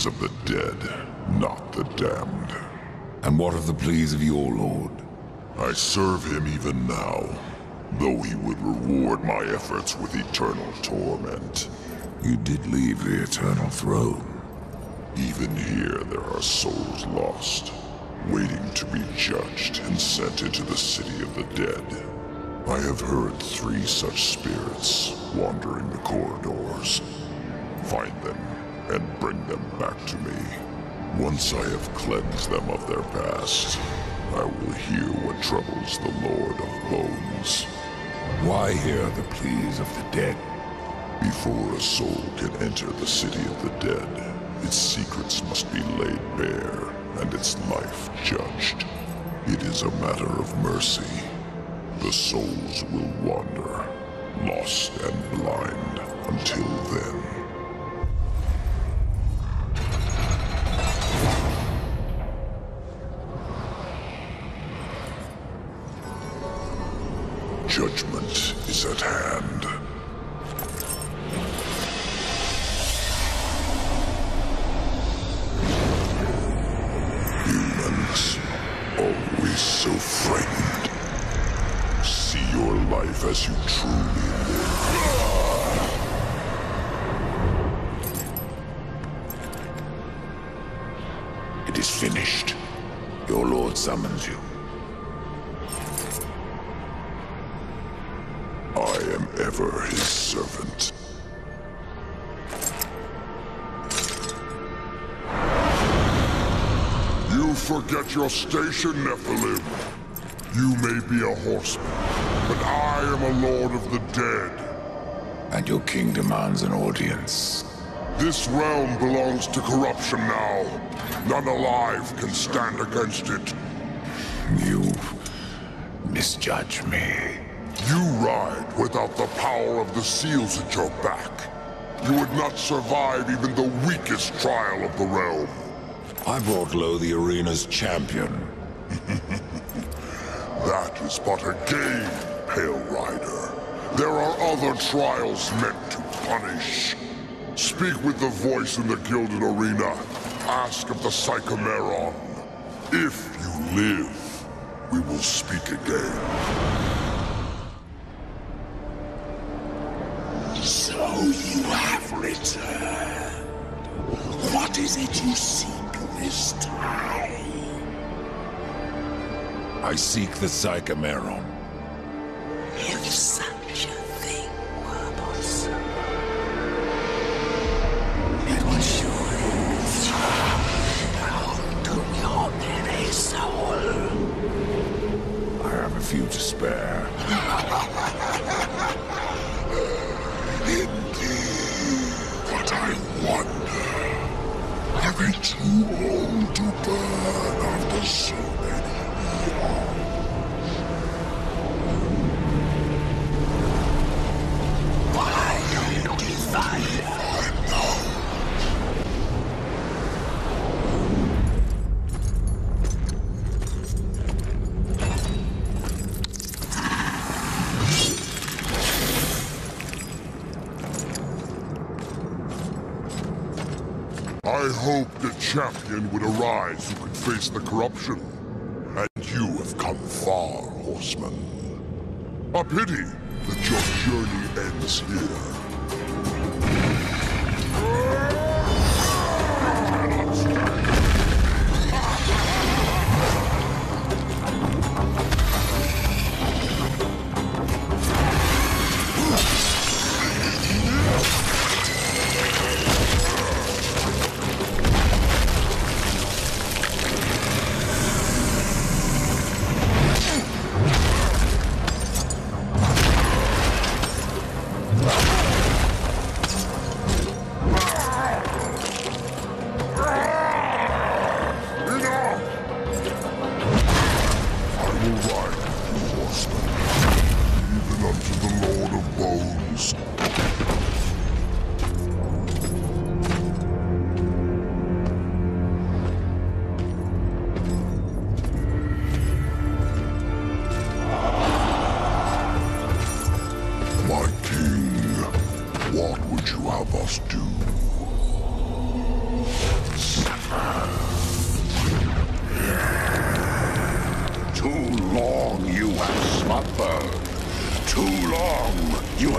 Of the dead, not the damned. And what of the pleas of your lord? I serve him even now, though he would reward my efforts with eternal torment. You did leave the Eternal Throne. Even here there are souls lost, waiting to be judged and sent into the city of the dead. I have heard 3 such spirits wandering the corridors. Find them and bring them back to me. Once I have cleansed them of their past, I will hear what troubles the Lord of Bones. Why hear the pleas of the dead? Before a soul can enter the city of the dead, its secrets must be laid bare and its life judged. It is a matter of mercy. The souls will wander, lost and blind, until then. Judgment is at hand. Humans, always so frightened. See your life as you truly live. It is finished. Your lord summons you. I am ever his servant. You forget your station, Nephilim. You may be a horseman, but I am a lord of the dead. And your king demands an audience. This realm belongs to corruption now. None alive can stand against it. You misjudge me. You ride without the power of the seals at your back. You would not survive even the weakest trial of the realm. I brought low the arena's champion. That is but a game, Pale Rider. There are other trials meant to punish. Speak with the voice in the Gilded Arena. Ask of the Psychomeron. If you live, we will speak again. So you have returned. What is it you seek this time? I seek the Psychomeron. If such a thing were possible, it would surely return down to your very soul. But I wonder, are they too old to burn after so many eons? Why divine now? I hoped a champion would arise who could face the corruption. And you have come far, horseman. A pity that your journey ends here.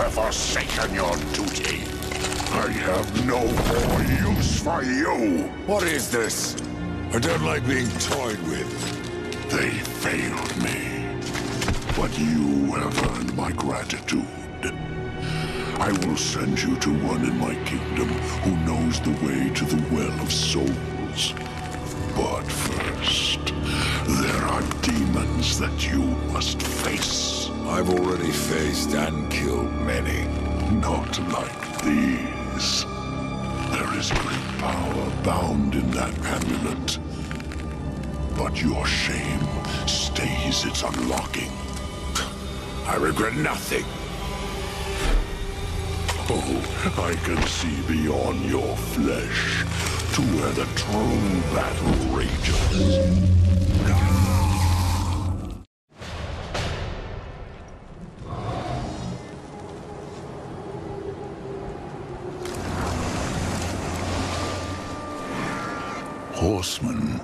Forsaken your duty. I have no more use for you. What is this? I don't like being toyed with. They failed me. But you have earned my gratitude. I will send you to one in my kingdom who knows the way to the Well of Souls. But first, there are demons that you must face. I've already faced and killed many. Not like these. There is great power bound in that amulet. But your shame stays its unlocking. I regret nothing. Oh, I can see beyond your flesh to where the true battle rages. Horseman,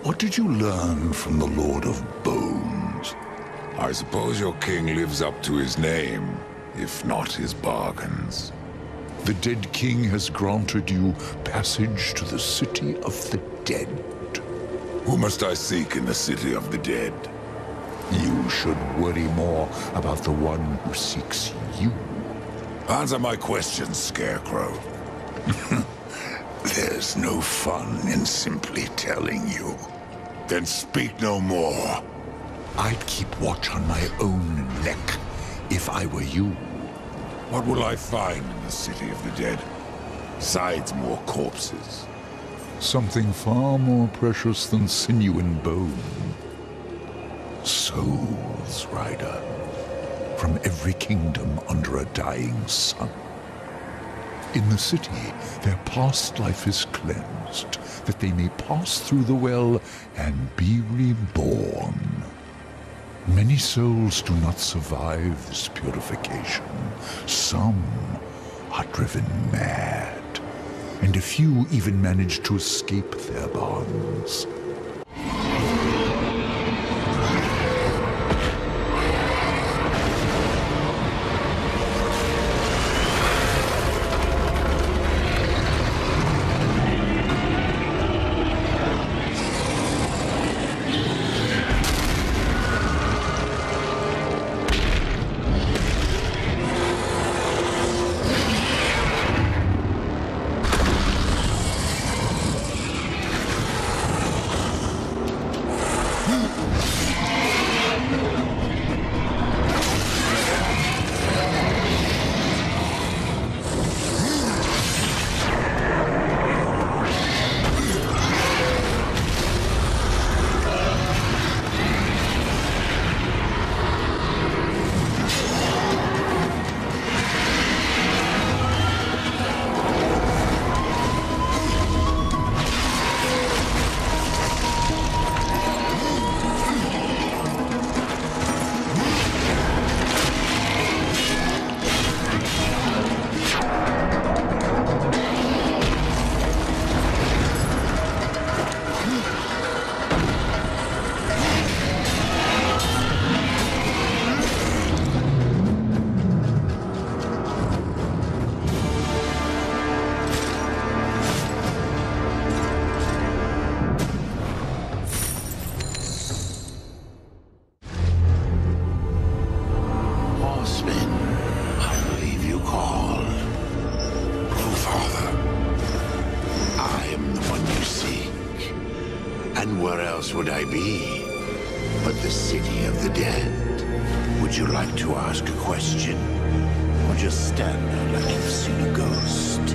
what did you learn from the Lord of Bones? I suppose your king lives up to his name, if not his bargains. The dead king has granted you passage to the city of the dead. Who must I seek in the city of the dead? You should worry more about the one who seeks you. Answer my question, Scarecrow. There's no fun in simply telling you. Then speak no more. I'd keep watch on my own neck if I were you. What will I find in the city of the dead? Besides more corpses. Something far more precious than sinew and bone. Souls, Rider. From every kingdom under a dying sun. In the city, their past life is cleansed, that they may pass through the well and be reborn. Many souls do not survive this purification. Some are driven mad, and a few even manage to escape their bonds. else would I be but the city of the dead? Would you like to ask a question? Or just stand there like you've seen a ghost?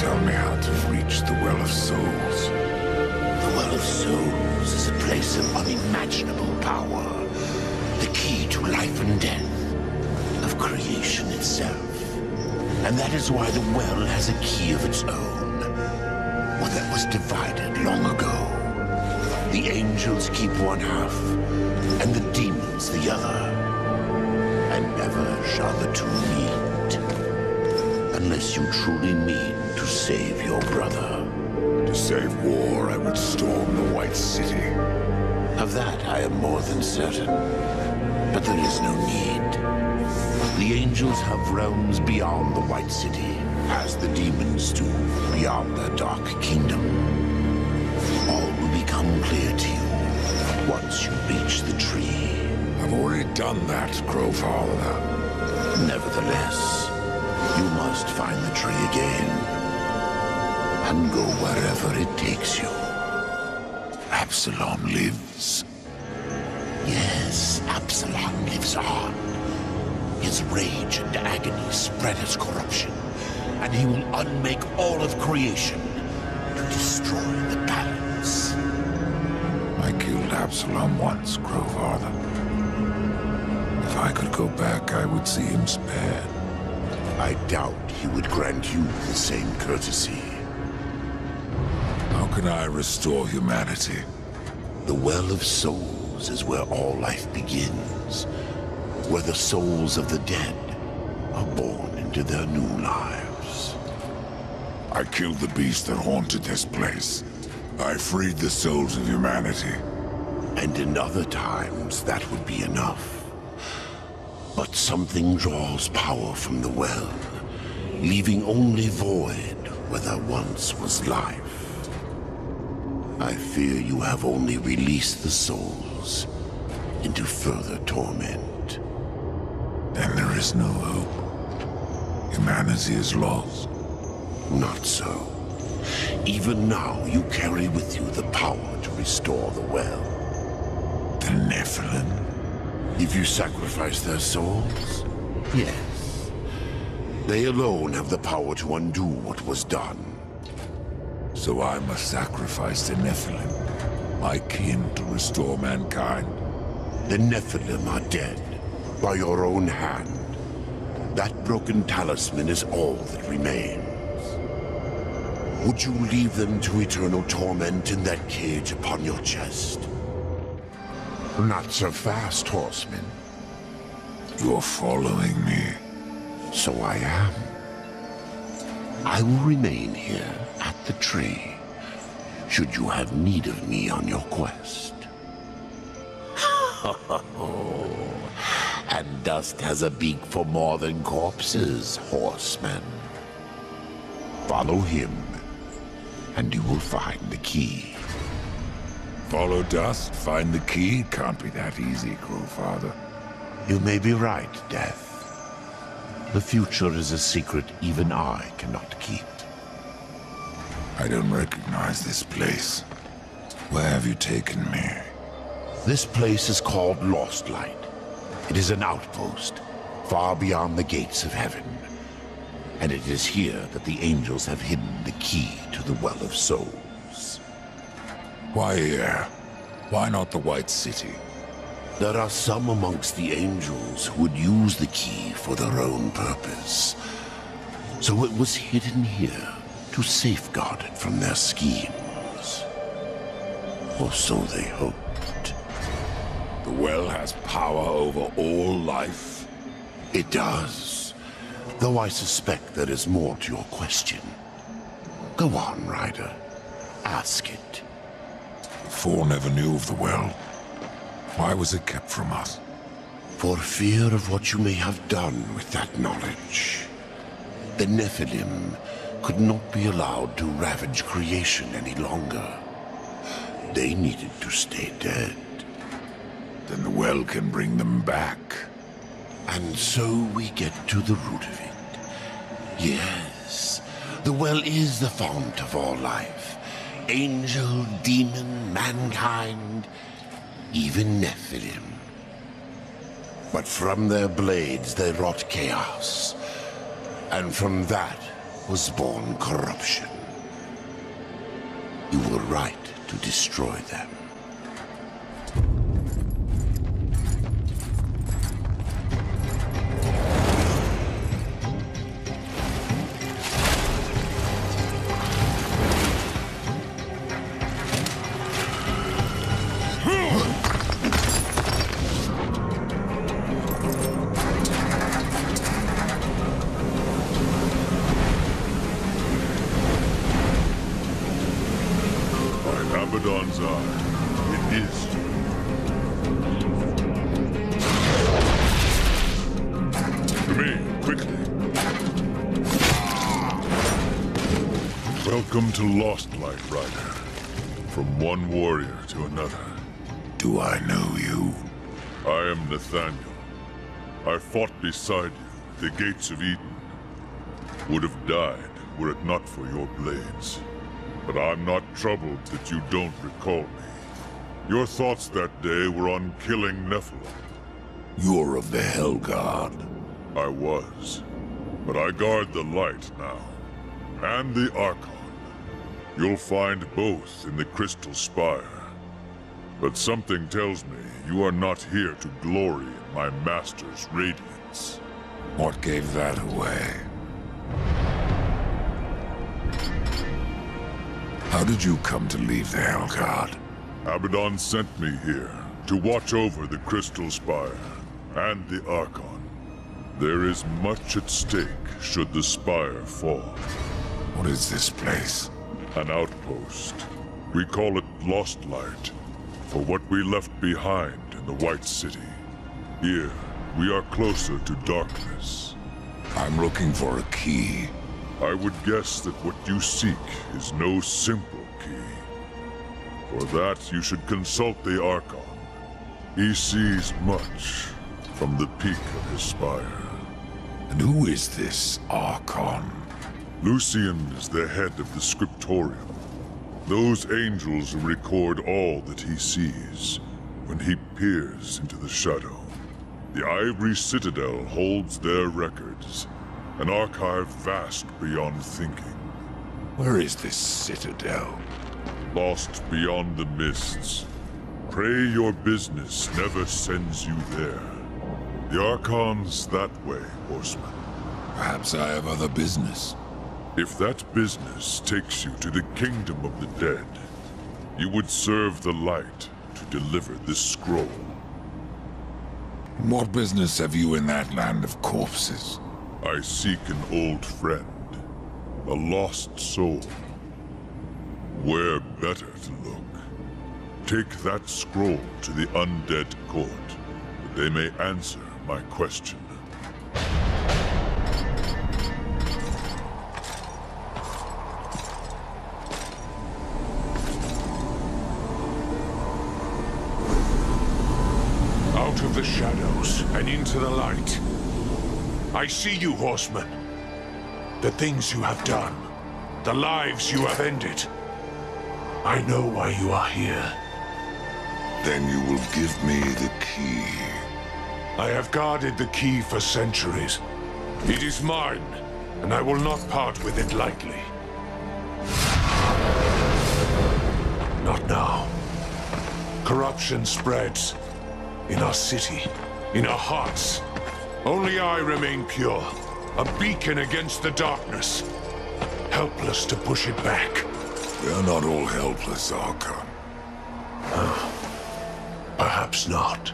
Tell me how to reach the Well of Souls. The Well of Souls is a place of unimaginable power. The key to life and death, of creation itself. And that is why the well has a key of its own. One that was divided long ago. The angels keep one half, and the demons the other. And never shall the two meet. Unless you truly mean to save your brother. To save war, I would storm the White City. Of that I am more than certain. But there is no need. The angels have realms beyond the White City, as the demons do beyond their dark kingdom. All will become clear to you once you reach the tree. I've already done that, Crowfather. Nevertheless, you must find the tree again, and go wherever it takes you. Absalom lives. Yes, Absalom lives on. His rage and agony spread as corruption, and he will unmake all of creation to destroy the balance. I killed Absalom once, Crowfather. If I could go back, I would see him spared. I doubt he would grant you the same courtesy. How can I restore humanity? The Well of Souls is where all life begins. Where the souls of the dead are born into their new lives. I killed the beast that haunted this place. I freed the souls of humanity. And in other times, that would be enough. But something draws power from the well, leaving only void where there once was life. I fear you have only released the souls into further torment. Then there is no hope. Humanity is lost. Not so. Even now, you carry with you the power to restore the well. The Nephilim? If you sacrifice their souls? Yes. They alone have the power to undo what was done. So I must sacrifice the Nephilim, my kin, to restore mankind. The Nephilim are dead, by your own hand. That broken talisman is all that remains. Would you leave them to eternal torment in that cage upon your chest? Not so fast, horseman. You're following me. So I am. I will remain here at the tree, should you have need of me on your quest. And dust has a beak for more than corpses, horseman. Follow him, and you will find the key. Follow dust, find the key? Can't be that easy, Crowfather. You may be right, Death. The future is a secret even I cannot keep. I don't recognize this place. Where have you taken me? This place is called Lost Light. It is an outpost, far beyond the gates of heaven. And it is here that the angels have hidden the key to the Well of Souls. Why here? Why not the White City? There are some amongst the angels who would use the key for their own purpose. So it was hidden here to safeguard it from their schemes. Or so they hoped. The well has power over all life? It does. Though I suspect there is more to your question. Go on, Ryder. Ask it. The Four never knew of the well. Why was it kept from us? For fear of what you may have done with that knowledge. The Nephilim could not be allowed to ravage creation any longer. They needed to stay dead. Then the well can bring them back. And so we get to the root of it. Yes, the well is the fount of all life. Angel, demon, mankind, even Nephilim. But from their blades they wrought chaos, and from that was born corruption. You were right to destroy them. Abaddon's eye. It is. To me, quickly. Welcome to Lost Light, Rider. From one warrior to another. Do I know you? I am Nathaniel. I fought beside you, the gates of Eden. Would have died were it not for your blades. But I'm not troubled that you don't recall me. Your thoughts that day were on killing Nephilim. You're of the Hellguard. I was. But I guard the light now. And the Archon. You'll find both in the Crystal Spire. But something tells me you are not here to glory in my master's radiance. What gave that away? How did you come to leave the Hellguard? Abaddon sent me here to watch over the Crystal Spire and the Archon. There is much at stake should the Spire fall. What is this place? An outpost. We call it Lost Light, for what we left behind in the White City. Here, we are closer to darkness. I'm looking for a key. I would guess that what you seek is no simple key. For that, you should consult the Archon. He sees much from the peak of his spire. And who is this Archon? Lucian is the head of the Scriptorium. Those angels who record all that he sees when he peers into the shadow. The Ivory Citadel holds their records. An archive vast beyond thinking. Where is this citadel? Lost beyond the mists. Pray your business never sends you there. The Archon's that way, Horseman. Perhaps I have other business. If that business takes you to the kingdom of the dead, you would serve the light to deliver this scroll. What business have you in that land of corpses? I seek an old friend, a lost soul. Where better to look? Take that scroll to the undead court, that they may answer my question. Out of the shadows and into the light. I see you, Horseman. The things you have done. The lives you have ended. I know why you are here. Then you will give me the key. I have guarded the key for centuries. It is mine, and I will not part with it lightly. Not now. Corruption spreads. In our city. In our hearts. Only I remain pure, a beacon against the darkness, helpless to push it back. We are not all helpless, Archon. Perhaps not.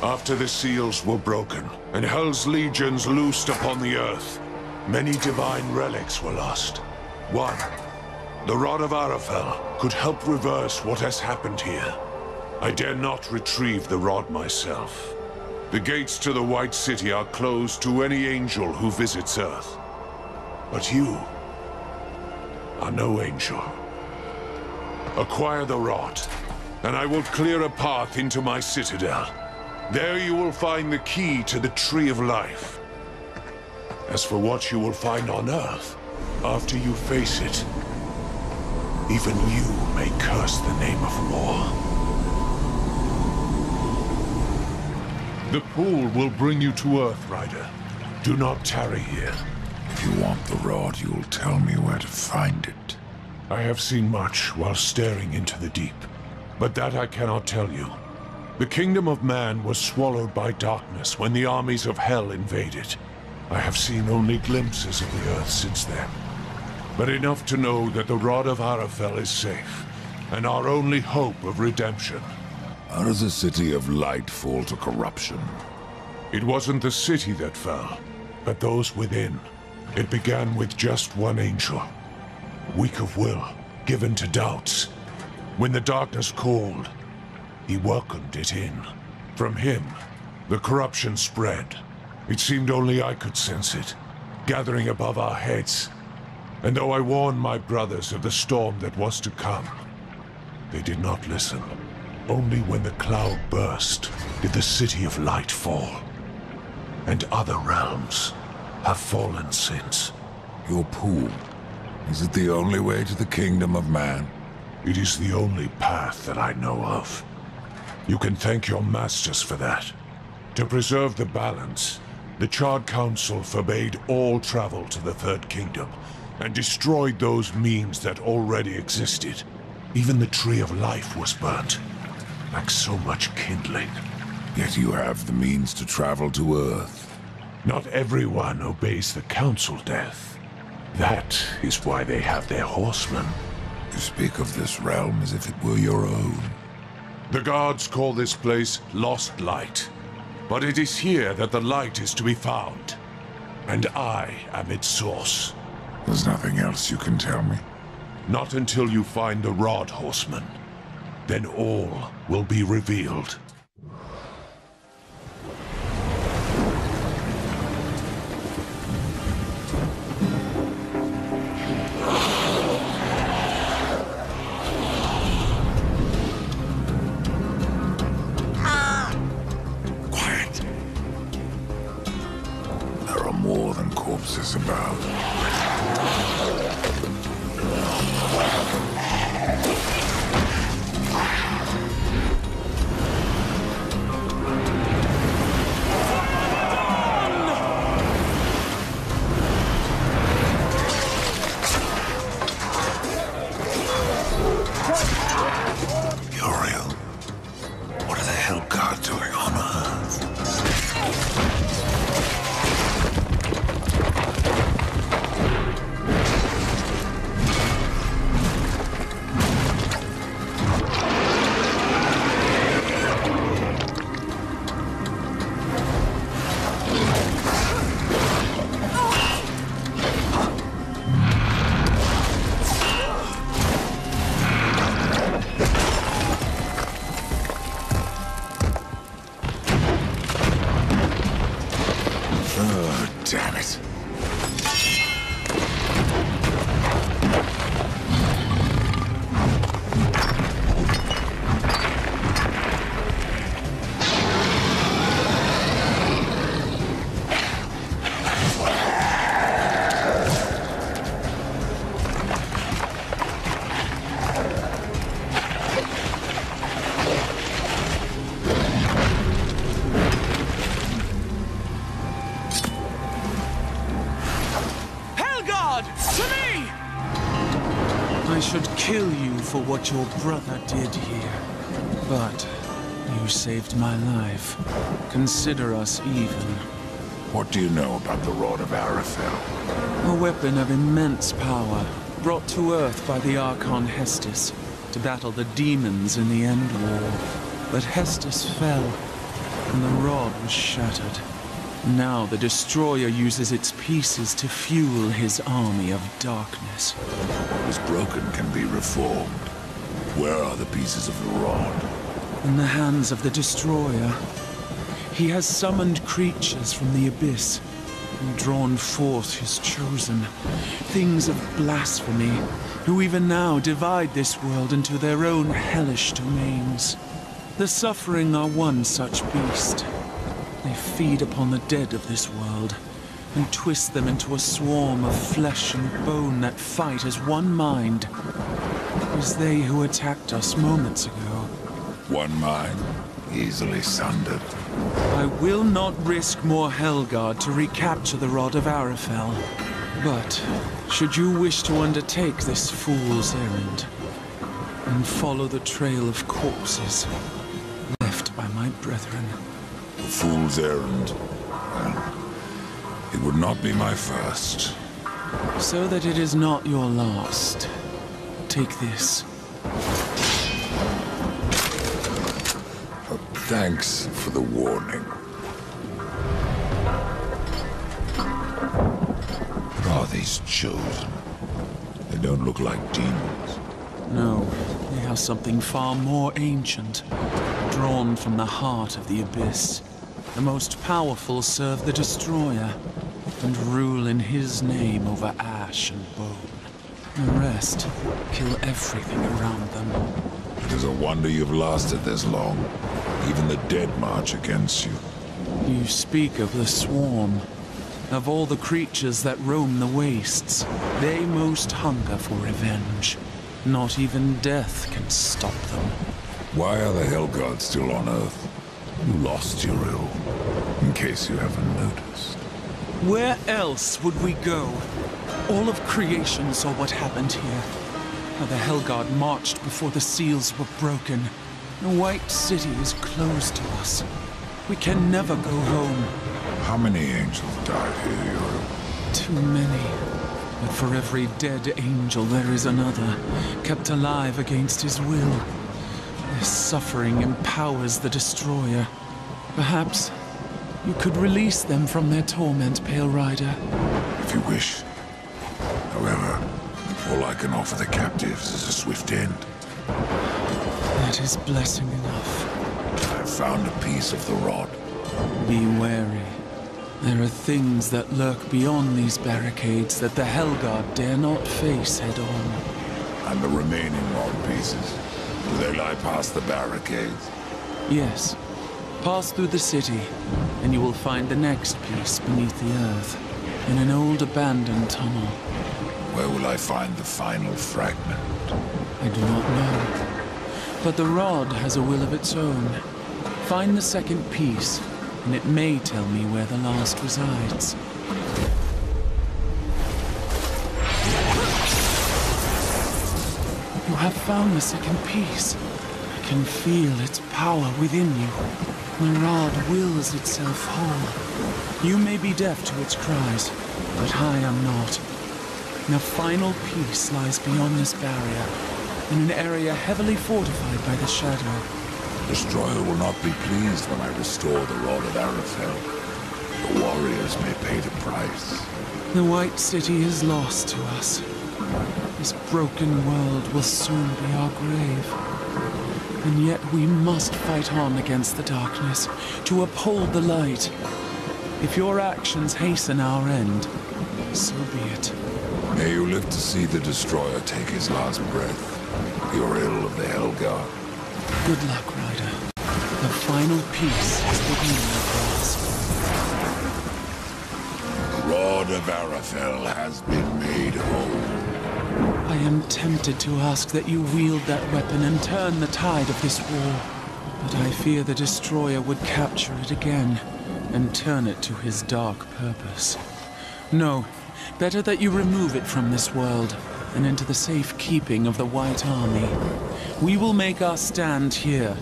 After the seals were broken, and Hell's legions loosed upon the earth, many divine relics were lost. One, the Rod of Arafel, could help reverse what has happened here. I dare not retrieve the rod myself. The gates to the White City are closed to any angel who visits Earth. But you are no angel. Acquire the rod, and I will clear a path into my citadel. There you will find the key to the Tree of Life. As for what you will find on Earth, after you face it, Even you may curse the name of war. The pool will bring you to Earth, Rider. Do not tarry here. If you want the rod, you'll tell me where to find it. I have seen much while staring into the deep, but that I cannot tell you. The kingdom of man was swallowed by darkness when the armies of hell invaded. I have seen only glimpses of the Earth since then, but enough to know that the Rod of Arafel is safe, and our only hope of redemption. How does the City of Light fall to corruption? It wasn't the city that fell, but those within. It began with just one angel, weak of will, given to doubts. When the darkness called, he welcomed it in. From him, the corruption spread. It seemed only I could sense it, gathering above our heads. And though I warned my brothers of the storm that was to come, they did not listen. Only when the cloud burst did the City of Light fall. And other realms have fallen since. Your pool, is it the only way to the kingdom of man? It is the only path that I know of. You can thank your masters for that. To preserve the balance, the Charred Council forbade all travel to the Third Kingdom, and destroyed those means that already existed. Even the Tree of Life was burnt, like so much kindling. Yet you have the means to travel to Earth. Not everyone obeys the Council, Death. That is why they have their horsemen. You speak of this realm as if it were your own. The gods call this place Lost Light, but it is here that the light is to be found. And I am its source. There's nothing else you can tell me? Not until you find the Rod, Horseman. Then all will be revealed. Quiet. There are more than corpses about. Uriel, what are the Hell God doing on Earth? Oh, damn it. I should kill you for what your brother did here. But you saved my life. Consider us even. What do you know about the Rod of Arafel? A weapon of immense power, brought to Earth by the Archon Hestus to battle the demons in the End War. But Hestus fell, and the rod was shattered. Now the Destroyer uses its pieces to fuel his army of darkness. What is broken can be reformed. Where are the pieces of the rod? In the hands of the Destroyer. He has summoned creatures from the abyss and drawn forth his chosen. Things of blasphemy, who even now divide this world into their own hellish domains. The Suffering are one such beast. They feed upon the dead of this world, and twist them into a swarm of flesh and bone that fight as one mind. is they who attacked us moments ago. One mind, easily sundered. I will not risk more Helgard to recapture the Rod of Arafel. But, should you wish to undertake this fool's errand, and follow the trail of corpses left by my brethren. A fool's errand. Well, it would not be my first. So that it is not your last, take this. Thanks for the warning. What are these chosen? They don't look like demons. No, they are something far more ancient, drawn from the heart of the Abyss. The most powerful serve the Destroyer, and rule in his name over ash and bone. The rest kill everything around them. It is a wonder you've lasted this long. Even the dead march against you. You speak of the Swarm. Of all the creatures that roam the wastes, they most hunger for revenge. Not even death can stop them. Why are the Helgods still on Earth? You lost Uriel, in case you haven't noticed. Where else would we go? All of creation saw what happened here. How the Helgard marched before the seals were broken. The White City is closed to us. We can never go home. How many angels died here, Uriel? Too many. But for every dead angel there is another, kept alive against his will. Their suffering empowers the Destroyer. Perhaps you could release them from their torment, Pale Rider. If you wish. However, all I can offer the captives is a swift end. That is blessing enough. I have found a piece of the rod. Be wary. There are things that lurk beyond these barricades that the Helgard dare not face head-on. And the remaining rod pieces, do they lie past the barricades? Yes. Pass through the city, and you will find the next piece beneath the earth, in an old abandoned tunnel. Where will I find the final fragment? I do not know. But the rod has a will of its own. Find the second piece, and it may tell me where the last resides. You have found the second piece. I can feel its power within you. The rod wills itself whole. You may be deaf to its cries, but I am not. The final piece lies beyond this barrier, in an area heavily fortified by the Shadow. The Destroyer will not be pleased when I restore the Rod of Arafel. The warriors may pay the price. The White City is lost to us. This broken world will soon be our grave. And yet we must fight on against the darkness, to uphold the light. If your actions hasten our end, so be it. May you live to see the Destroyer take his last breath. Uriel of the Helgard. Good luck, Ryder. The final piece is within your grasp. The Rod of Arafel has been made whole. I am tempted to ask that you wield that weapon and turn the tide of this war. But I fear the Destroyer would capture it again, and turn it to his dark purpose. No, better that you remove it from this world, and into the safe keeping of the White Army. We will make our stand here,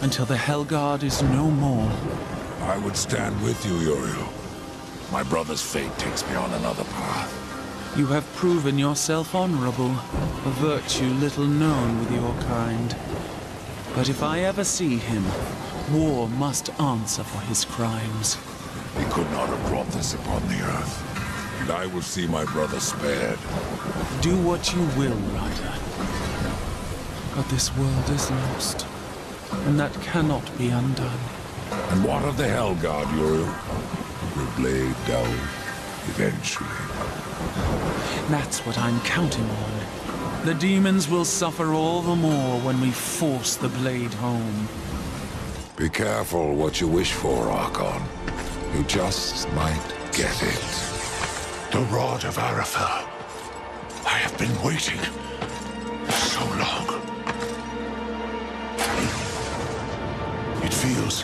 until the Helgard is no more. I would stand with you, Uriel. My brother's fate takes me on another path. You have proven yourself honorable, a virtue little known with your kind. But if I ever see him, war must answer for his crimes. He could not have brought this upon the earth. And I will see my brother spared. Do what you will, Ryder. But this world is lost, and that cannot be undone. And what of the Helgard, Uriel? Will blade down eventually. That's what I'm counting on. The demons will suffer all the more when we force the blade home. Be careful what you wish for, Archon. You just might get it. The Rod of Arafel. I have been waiting so so long. It feels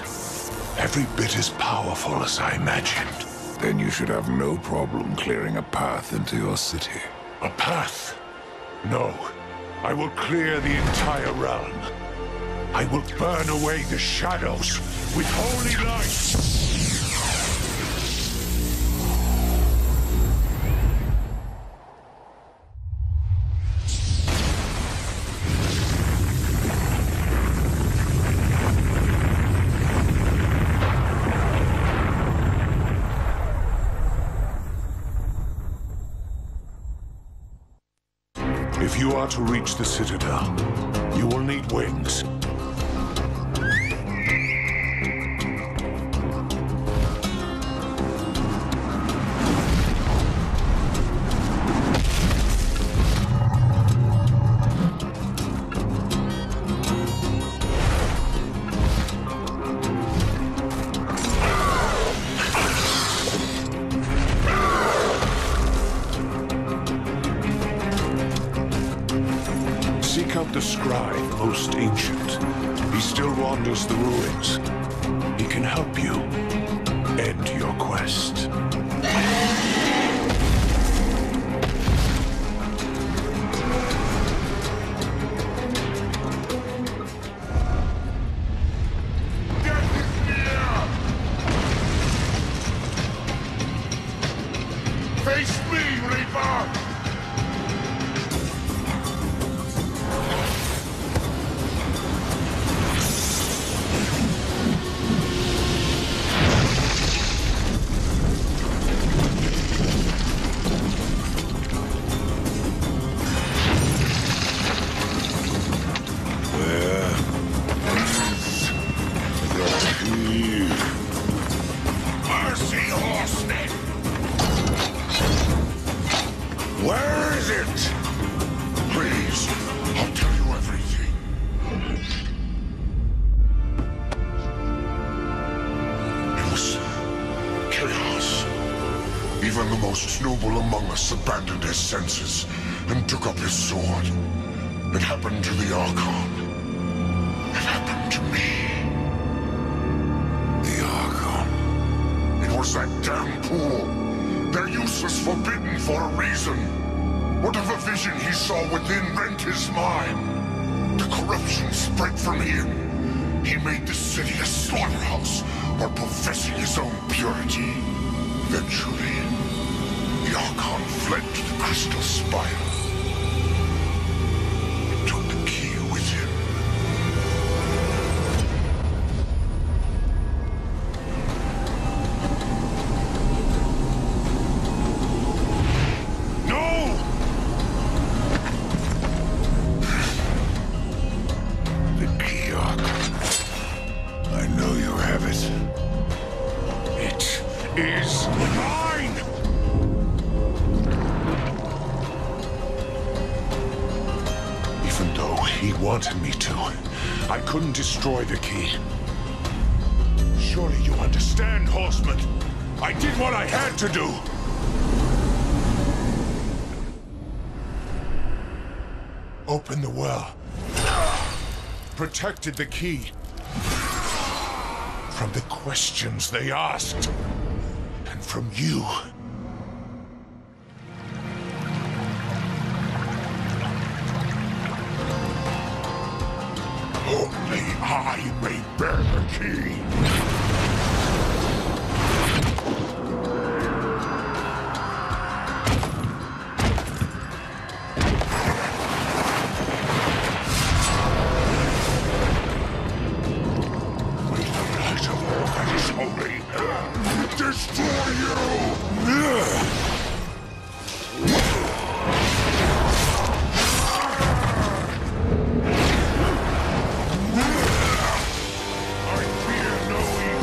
every bit as powerful as I imagined. Then you should have no problem clearing a path into your city. A path? No. I will clear the entire realm. I will burn away the shadows with holy light. If you are to reach the Citadel, you will need wings. Seek out the scribe, most ancient. He still wanders the ruins. He can help you end your quest. Face me, Reaper! Mercy, horseman! Where is it? Please, I'll tell you everything. It was chaos. Even the most noble among us abandoned his senses and took up his sword. It happened to the Archon. It happened to me. The Archon. It was that damn pool. Their use was forbidden for a reason. Whatever vision he saw within rent his mind. The corruption spread from him. He made the city a slaughterhouse while professing his own purity. Eventually, the Archon fled to the Crystal Spire. He took the key with him. I know you have it. It is mine! Even though he wanted me to, I couldn't destroy the key. Surely you understand, Horseman. I did what I had to do. Opened the well. Protected the key. From the questions they asked. And from you. Only I may bear the key. Destroy you! I fear no evil.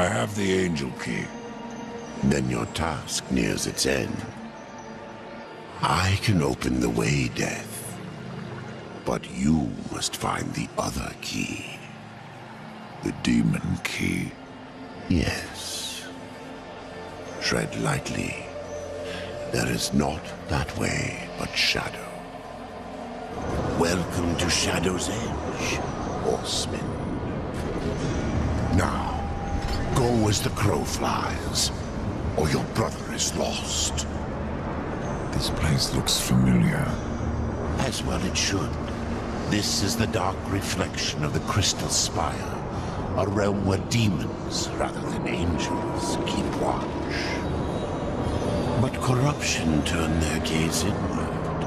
I have the Angel Key. Then your task nears its end. I can open the way, Death. But you must find the other key. The Demon Key. Yes. Tread lightly. There is not that way but shadow. Welcome to Shadow's Edge, horseman. Now, go as the crow flies, or your brother is lost. This place looks familiar. As well it should. This is the dark reflection of the Crystal Spire, a realm where demons, rather than angels, keep watch. But corruption turned their gaze inward.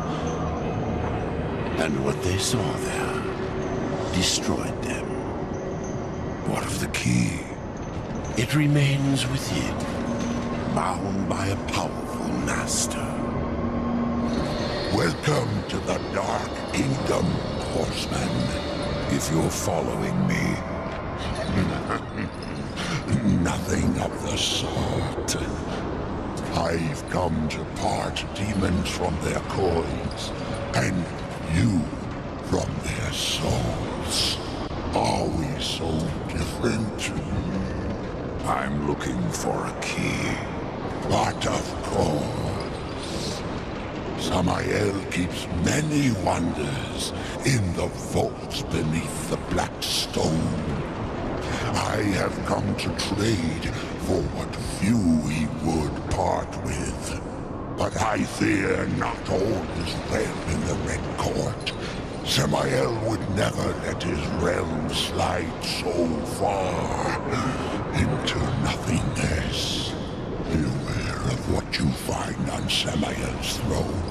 And what they saw there destroyed them. What of the key? It remains within, bound by a powerful master. Welcome to the Dark Kingdom, horseman. If you're following me. Nothing of the sort. I've come to part demons from their coils, and you from their souls. Are we so different? I'm looking for a key. But of course. Samael keeps many wonders in the vaults beneath the Black Stone. I have come to trade for what few he would part with. But I fear not all is well in the Red Court. Samael would never let his realm slide so far into nothingness. Beware of what you find on Samael's throne,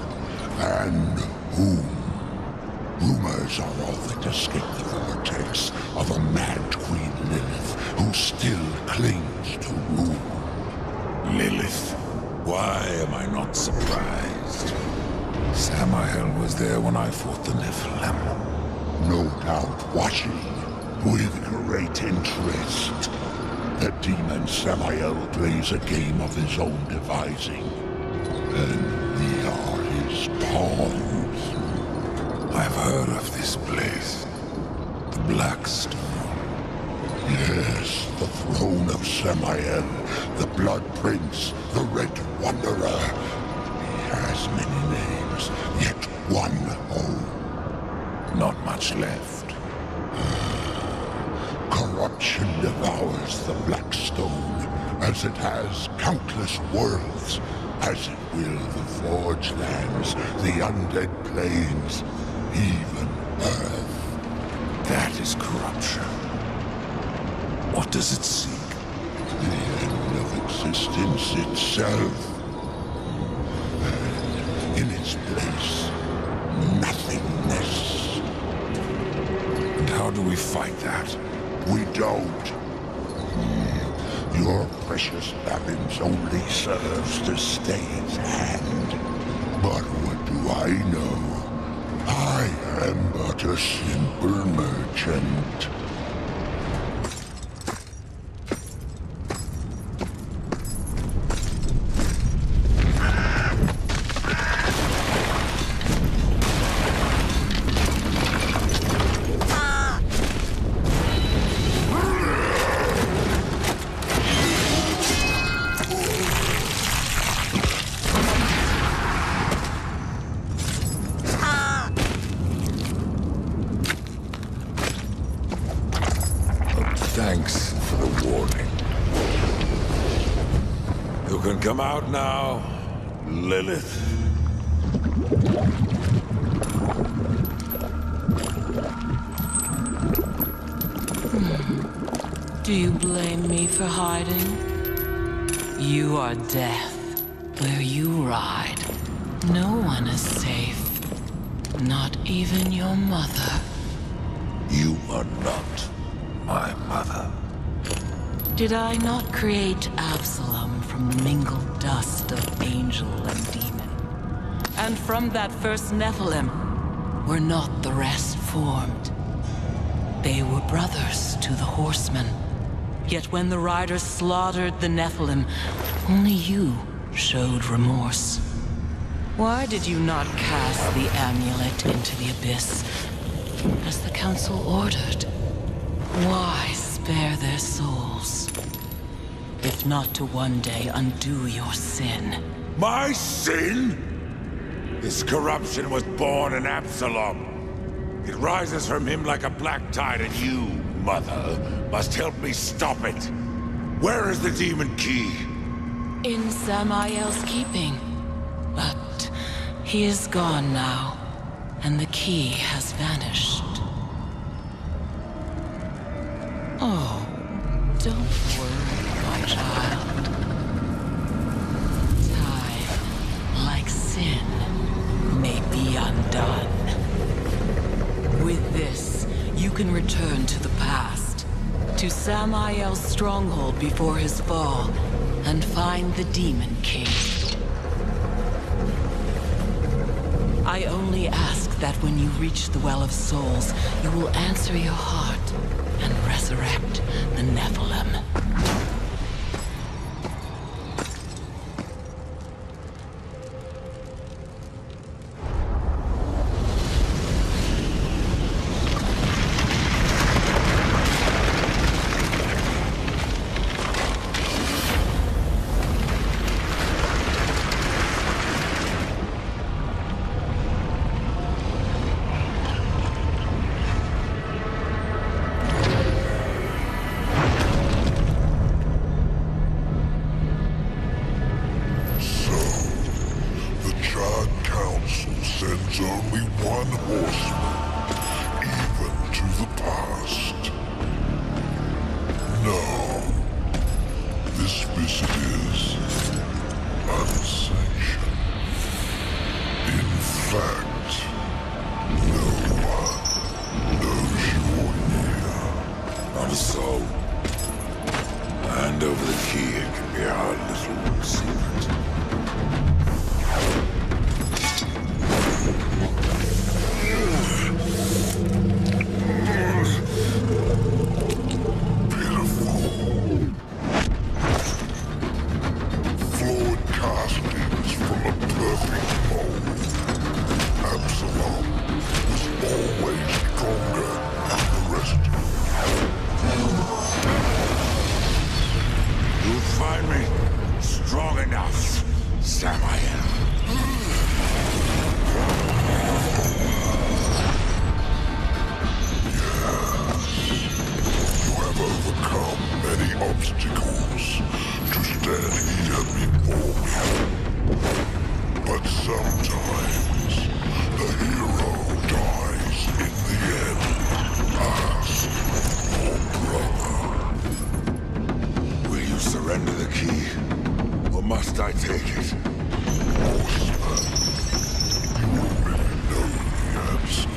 and whom. Rumors are all that escape the vortex of a mad Queen Lilith who still clings to rule. Lilith? Why am I not surprised? Samael was there when I fought the Nephilim. No doubt watching with great interest. The demon Samael plays a game of his own devising, and we are his pawns. I've heard of this place. The Black Stone. Yes, the throne of Samael, the Blood Prince, the Red Wanderer. He has many names, yet one home. Not much left. Corruption devours the Black Stone, as it has countless worlds, as it will the Forge Lands, the Undead Plains, even Earth. That is corruption. What does it seek? The end of existence itself. And in its place, nothingness. And how do we fight that? We don't. Your precious Babins only serves to stay its hand. But what do I know? I am but a simple merchant. Thanks for the warning. You can come out now, Lilith. Do you blame me for hiding? You are death. Where you ride, no one is safe. Not even your mother. You are not my mother. Did I not create Absalom from the mingled dust of angel and demon? And from that first Nephilim, were not the rest formed? They were brothers to the horsemen, Yet when the riders slaughtered the Nephilim, only you showed remorse. Why did you not cast the amulet into the abyss, as the Council ordered? Why spare their souls, if not to one day undo your sin? My sin? This corruption was born in Absalom. It rises from him like a black tide, and you, Mother, must help me stop it. Where is the demon key? In Samael's keeping. But he is gone now, and the key has vanished. Oh, don't worry, my child. Time, like sin, may be undone. With this, you can return to the past, to Samael's stronghold before his fall, and find the Demon King. I only ask that when you reach the Well of Souls, you will answer your heart and resurrect the Nephilim. Sends only one horseman, even to the past. No, this visit is unsanctioned. In fact, no one knows you're near. Not a soul. Hand over the key, it can be our little secret. Find me strong enough, Samael. You have overcome many obstacles to stand here before me. But sometimes the hero dies in the end. Ask your brother. Surrender the key, or must I take it? Horseman, you already know the answer.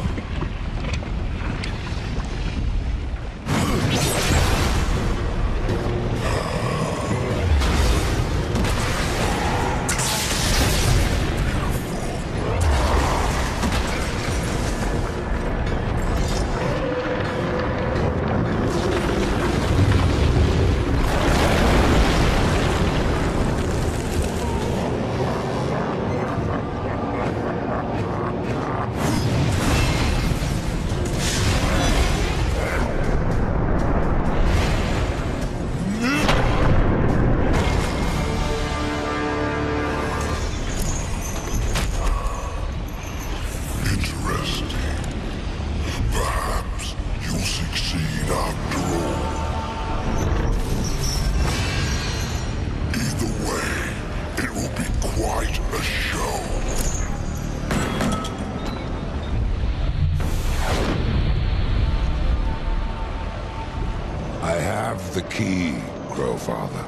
The key, Crowfather.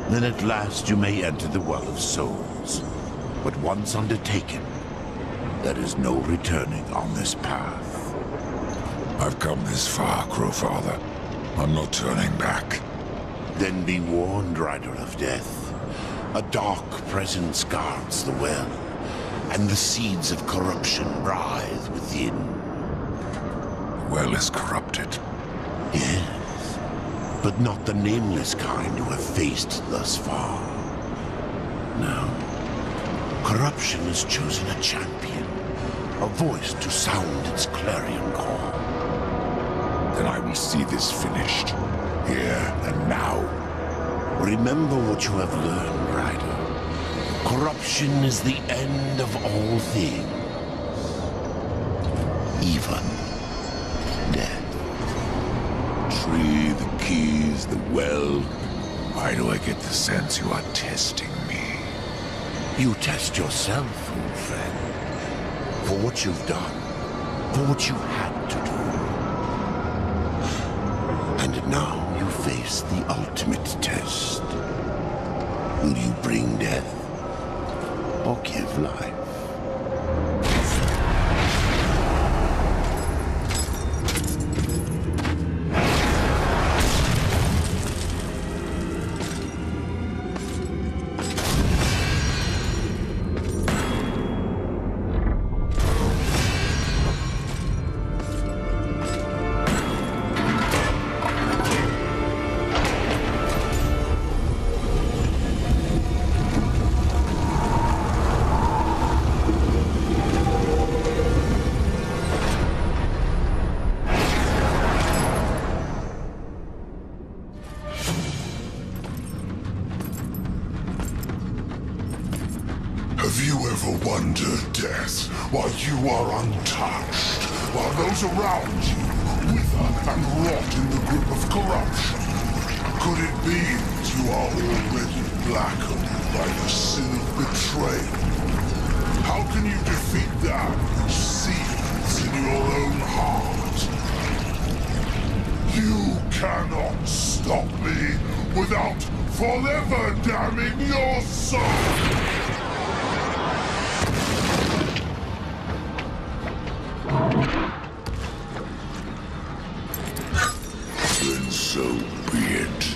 Then at last you may enter the Well of Souls. But once undertaken, there is no returning on this path. I've come this far, Crowfather. I'm not turning back. Then be warned, Rider of Death. A dark presence guards the well, and the seeds of corruption writhe within. The well is corrupted. Yes. but not the nameless kind who have faced thus far. Now, corruption has chosen a champion, a voice to sound its clarion call. Then I will see this finished, here and now. Remember what you have learned, Ryder. Corruption is the end of all things. Even death. Tree, the keys, the well. Why do I get the sense you are testing me? You test yourself, old friend. For what you've done. For what you had to do. And now you face the ultimate test. Will you bring death? Or give life? Have you ever wondered, Death, why you are untouched, while those around you wither and rot in the grip of corruption? Could it be that you are already blackened by the sin of betrayal? How can you defeat that which seethes in your own heart? You cannot stop me without forever damning your soul! Then so be it.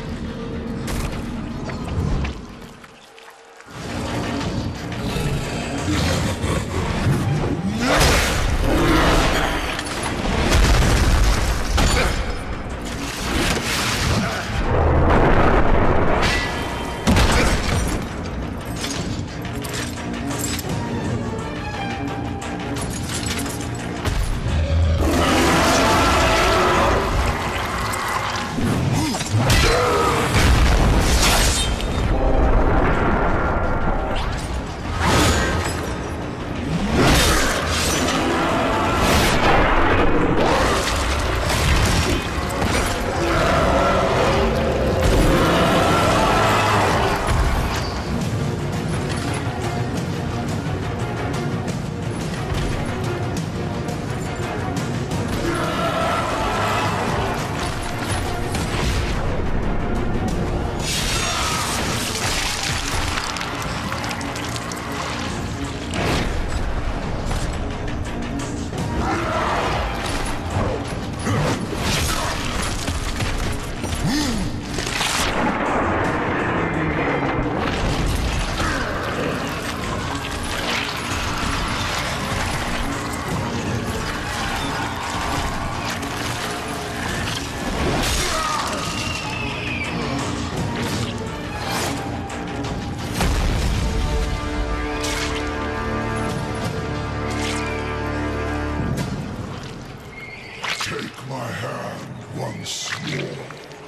Take my hand once more,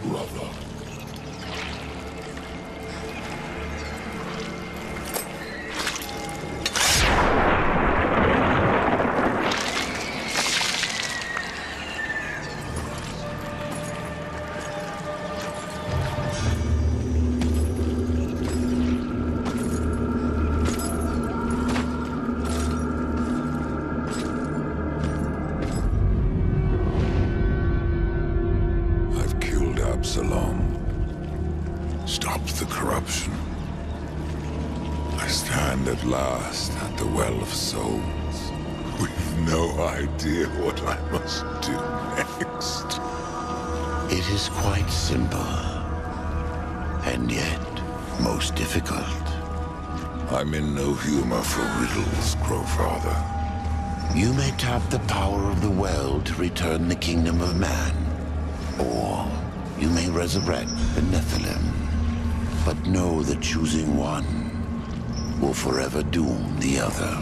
brother. Absalom. Stopped the corruption. I stand at last at the Well of Souls, with no idea what I must do next. It is quite simple, and yet most difficult. I'm in no humor for riddles, Crowfather. You may tap the power of the well to return the kingdom of man, or You may resurrect the Nephilim, but know that choosing one will forever doom the other.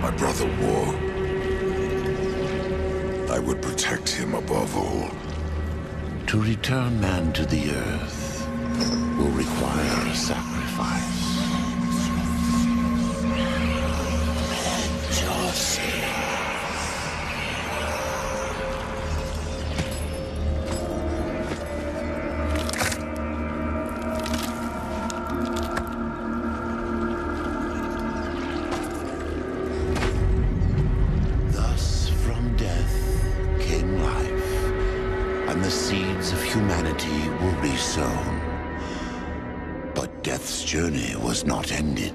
My brother War. I would protect him above all. To return man to the earth will require a sacrifice. Thus from death came life, and the seeds of humanity were resown. But death's journey was not ended.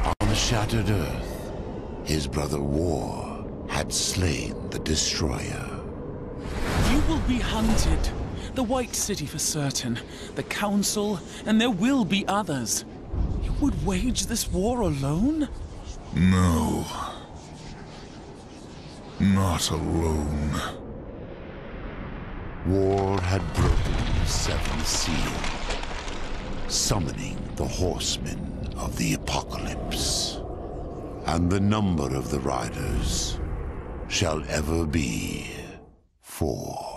On the shattered earth, his brother War had slain the Destroyer. You will be hunted. The White City for certain. The Council, and there will be others. You would wage this war alone? No. Not alone. War had broken the seventh seal, summoning the horsemen of the apocalypse. And the number of the riders shall ever be 4.